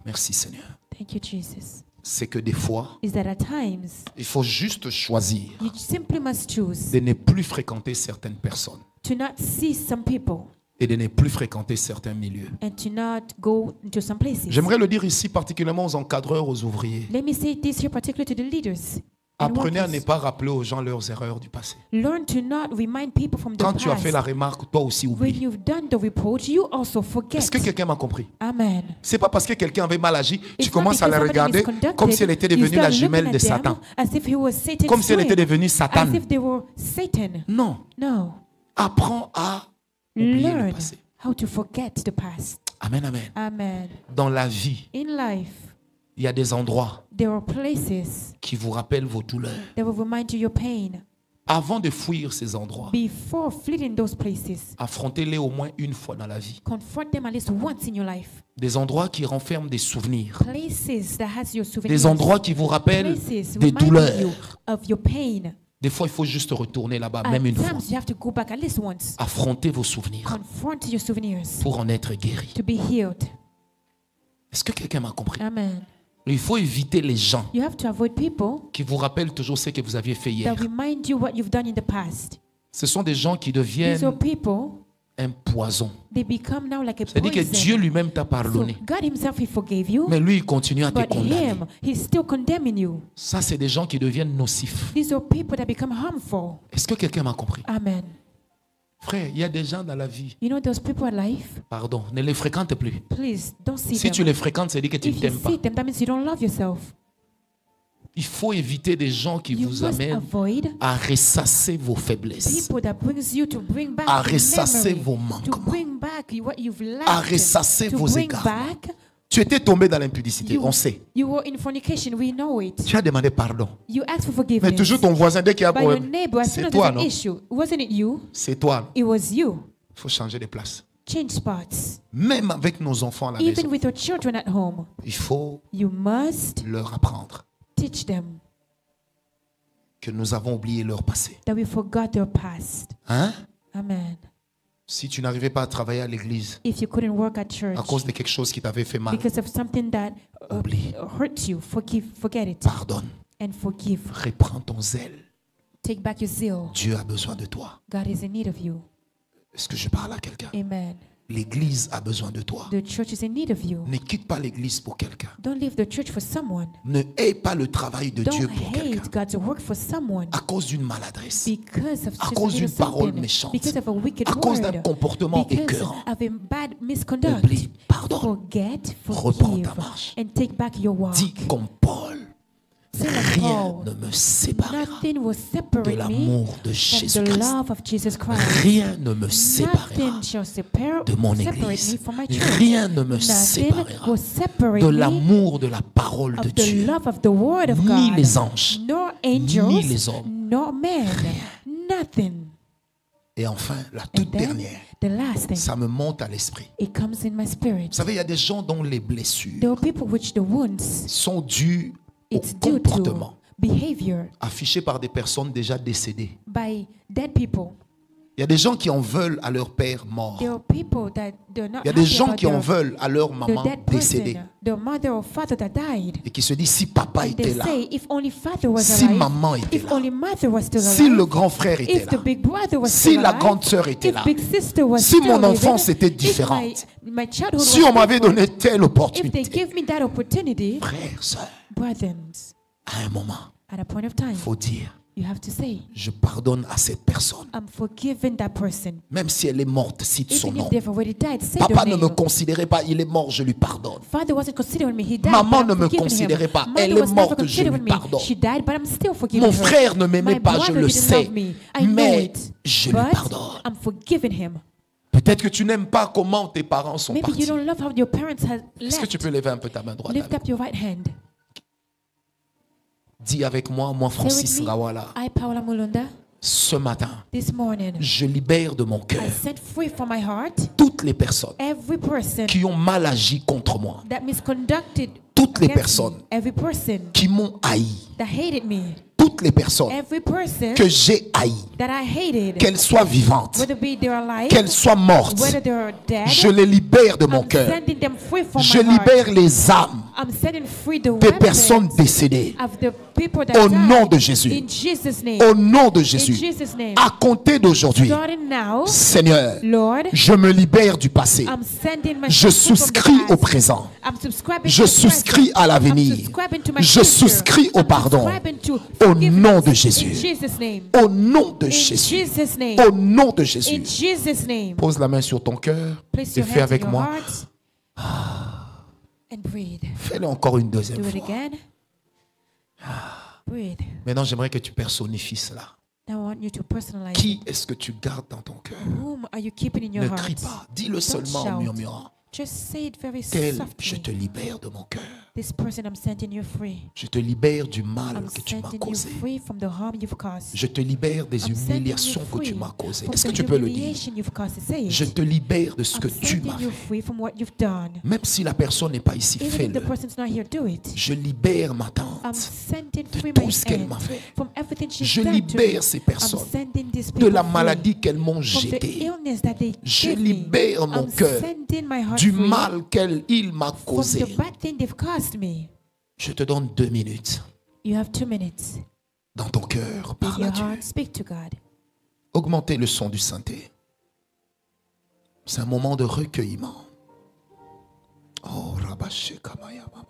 merci Seigneur, thank you, Jesus, c'est que des fois, is that at times il faut juste choisir you simply must choose de ne plus fréquenter certaines personnes. to not see some people et de ne plus fréquenter certains milieux. and to not go into some places. J'aimerais le dire ici particulièrement aux encadreurs, aux ouvriers. Let me say this here particularly to the leaders. and Apprenez à workers. ne pas rappeler aux gens leurs erreurs du passé. Learn to not remind people from the Quand tu as past. fait la remarque, toi aussi When oublie. you've done the report, you also forget. Est-ce que quelqu'un m'a compris? Amen. C'est pas parce que quelqu'un avait mal agi, tu It's commences not à la because somebody regarder misconducted, comme si elle était you devenue la start jumelle looking de at them Satan. As if he was Satan's Comme si elle était twin, devenue Satan. as if they were Satan. Non. No. Apprends à oublier le Learn passé. how to forget the past. Amen, amen. Amen. Dans la vie, In life, il y a des endroits there are places qui vous rappellent vos douleurs. that will remind you your pain. Avant de fuir ces endroits, Before fleeing those places, affrontez-les au moins une fois dans la vie. confront them at least once in your life. Des endroits qui renferment des souvenirs. Places that has your souvenirs. Des endroits qui vous rappellent Places des reminding you douleurs. of your pain. Des fois, il faut juste retourner là-bas, At même une fois. times, you have to go back at least once. Affrontez vos souvenirs Confront your souvenirs pour en être guéri. to be healed. Est-ce que quelqu'un m'a compris? Amen. Il faut éviter les gens You have to avoid people qui vous rappellent toujours ce que vous aviez fait hier. that remind you what you've done in the past. Ce sont des gens qui These are deviennent people, un poison. they become now like a C'est-à-dire que Dieu poison. lui-même t'a So pardonné. God himself, he forgave you, Mais lui, il continue à te but condamner. him, he's still condemning you. Ça, c'est des gens qui deviennent nocifs. These are people that become harmful. Est-ce que quelqu'un m'a compris? Amen. Frère, il y a des gens dans la vie, You know those people in life? pardon, ne les fréquente plus. Please don't see Si tu them. les fréquentes, c'est dire que tu ne If you t'aimes pas. see them, that means you don't love yourself. Il faut éviter des gens qui You vous must amènent avoid à ressasser vos faiblesses, people that brings you to bring back à the ressasser memory, vos to manquements, bring back what you've à left, ressasser to vos bring égards. back. Tu étais tombé dans l'impudicité, You, on sait. you were in fornication, we know it. Tu as demandé pardon. You asked for Mais forgiveness. toujours ton voisin, dès qu'il y a un By your problème, neighbor, as soon c'est as toi, there's an non? issue, wasn't it you? C'est toi. It was you. Il faut changer de place. Change spots. Même avec nos enfants à la Even maison, with your children at home, il faut you must leur apprendre teach them que nous avons oublié leur passé. that we forgot their past. Hein? Amen. Si tu n'arrivais pas à travailler à l'église If you couldn't work at church à cause de quelque chose qui t'avait fait mal, because of something that oublie, hurt you, forget it pardonne, and forgive. reprends ton zèle. Take back your zeal. Dieu a besoin de toi. God is in need of you. Est-ce que je parle à quelqu'un? Amen. L'église a besoin de toi. The church is in need of you. Ne quitte pas l'église pour quelqu'un. Don't leave the church for someone. Ne hais pas le travail de Dieu Don't pour quelqu'un. hate God's work for someone À cause d'une maladresse, because of à just cause a d'une little parole something, méchante, because of a wicked à cause d'un word, comportement because écœurant. of a bad misconduct. Oublie, pardonne, Forget, reprends forgive, ta marche. and take back your walk. Dis comme Paul, Say like rien Paul, ne me séparera nothing will de separate me l'amour de from Jésus-Christ. the love of Jesus Christ. Rien ne me séparera Nothing shall separate de mon me église. from my church. Rien ne me Nothing séparera will separate de me l'amour de la parole de of the Dieu. love of the word of Ni God. les anges, Nor angels, ni les hommes. nor men. Nothing. Et enfin, la And toute then, dernière, the last thing, ça me monte à l'esprit. it comes in my spirit. Vous savez, il y a des gens dont les blessures There are people which the wounds, sont dues au it's due comportement to behavior affiché par des personnes déjà décédées. by dead people. Il y a des gens qui en veulent à leur père mort. There are people that they're not Il y a des happy gens about qui en their, veulent à leur maman dead décédée. person, their mother or father that died. Et qui se disent, si papa And était they là, say, if only father was si alive, maman était if là, only mother was still si le alive, grand frère était if là, the big brother was si still la alive, grande sœur était if là, big sister was si still mon living, enfance était if différente, my childhood si was on m'avait different, donné telle if they opportunité. give me that opportunity, Frères, sœurs, brothers, à un moment, at a point of time, il faut dire, you have to say, je pardonne à cette personne. I'm forgiving that person. Même si elle est morte, cite son Even if nom. they've already died, say Papa their ne name. me considérait pas, il est mort, je lui pardonne. Father wasn't considering me, he died, Maman but ne I'm me forgiving considérait him. pas, Mother elle est was never morte, je considering lui me. pardonne. She died, but I'm still forgiving Mon her. frère ne m'aimait My pas, je brother le didn't sais, love me. I know mais it. je lui But pardonne. I'm forgiving him. Peut-être que tu n'aimes pas comment tes parents sont Maybe you partis. don't love how your parents have Est-ce que left. tu peux lever un peu ta main droite? Lift avec up your right hand. Dis avec moi, moi Say with Francis me, Ngawala, I, Paula Mulunda, ce matin, this morning, je libère de mon cœur I set free from my heart toutes les personnes every person qui ont mal agi contre moi, that misconducted toutes les against personnes me, every person qui m'ont haï, that hated me, toutes les personnes every person que j'ai haï, that I hated, qu'elles soient vivantes, whether be they're alive, qu'elles soient mortes, whether they're dead, je les libère de mon I'm cœur. sending them free from Je my heart. libère les âmes I'm setting free the des personnes remnant décédées. of the people that Au nom died de Jésus. in Jesus' name. Au nom de In Jésus. Jesus' name. À compter d'aujourd'hui, Starting now, Seigneur, Lord, je me libère du passé. I'm sending my Je from the souscris past. au présent. I'm subscribing Je to the souscris present. à l'avenir. I'm subscribing to my Je future. souscris au I'm pardon. subscribing to Au nom de forgiveness. Jésus. In Jesus' name. Au nom de In Jésus. Jesus' name. Au nom de In Jésus. Jesus' name. Pose la main sur ton cœur Place et your fais hands avec in your moi. heart and breathe. Fais-le encore une deuxième Do it fois. again. Breathe. Maintenant, j'aimerais que tu personnifies cela. Now I want you to personalize Qui it. est-ce que tu gardes dans ton cœur? Whom are you keeping in your Ne heart? crie pas. Dis-le seulement en shout. murmurant. Just say it very Tel, je softly. te libère de mon cœur. This person, I'm setting you free. Je te libère du mal I'm que tu m'as setting you causé. free from the harm you've caused. Je te libère des I'm setting you humiliations que tu free m'as causées. from Est-ce que the tu peux le dire? humiliation you've caused. Say it. Je te libère de ce que I'm tu setting m'as you fait. free from what you've done. Même si la personne n'est pas ici, Even if the fais-le. person's not here, do it. Je libère ma I'm tante sending de free tout my ce qu'elle aunt m'a fait. from everything she's Je done to me. libère ces I'm personnes sending these de people la free maladie qu'elles m'ont from the jetée, illness that they Je gave me. libère mon I'm cœur sending my heart du free mal qu'il m'a from causé. the bad thing they've caused me. Je te donne 2 minutes You have 2 minutes. dans ton cœur. In Parle à your Dieu. heart, speak to God. Augmentez le son du synthé. C'est un moment de recueillement. Oh, Rabashé Kamaya Mama.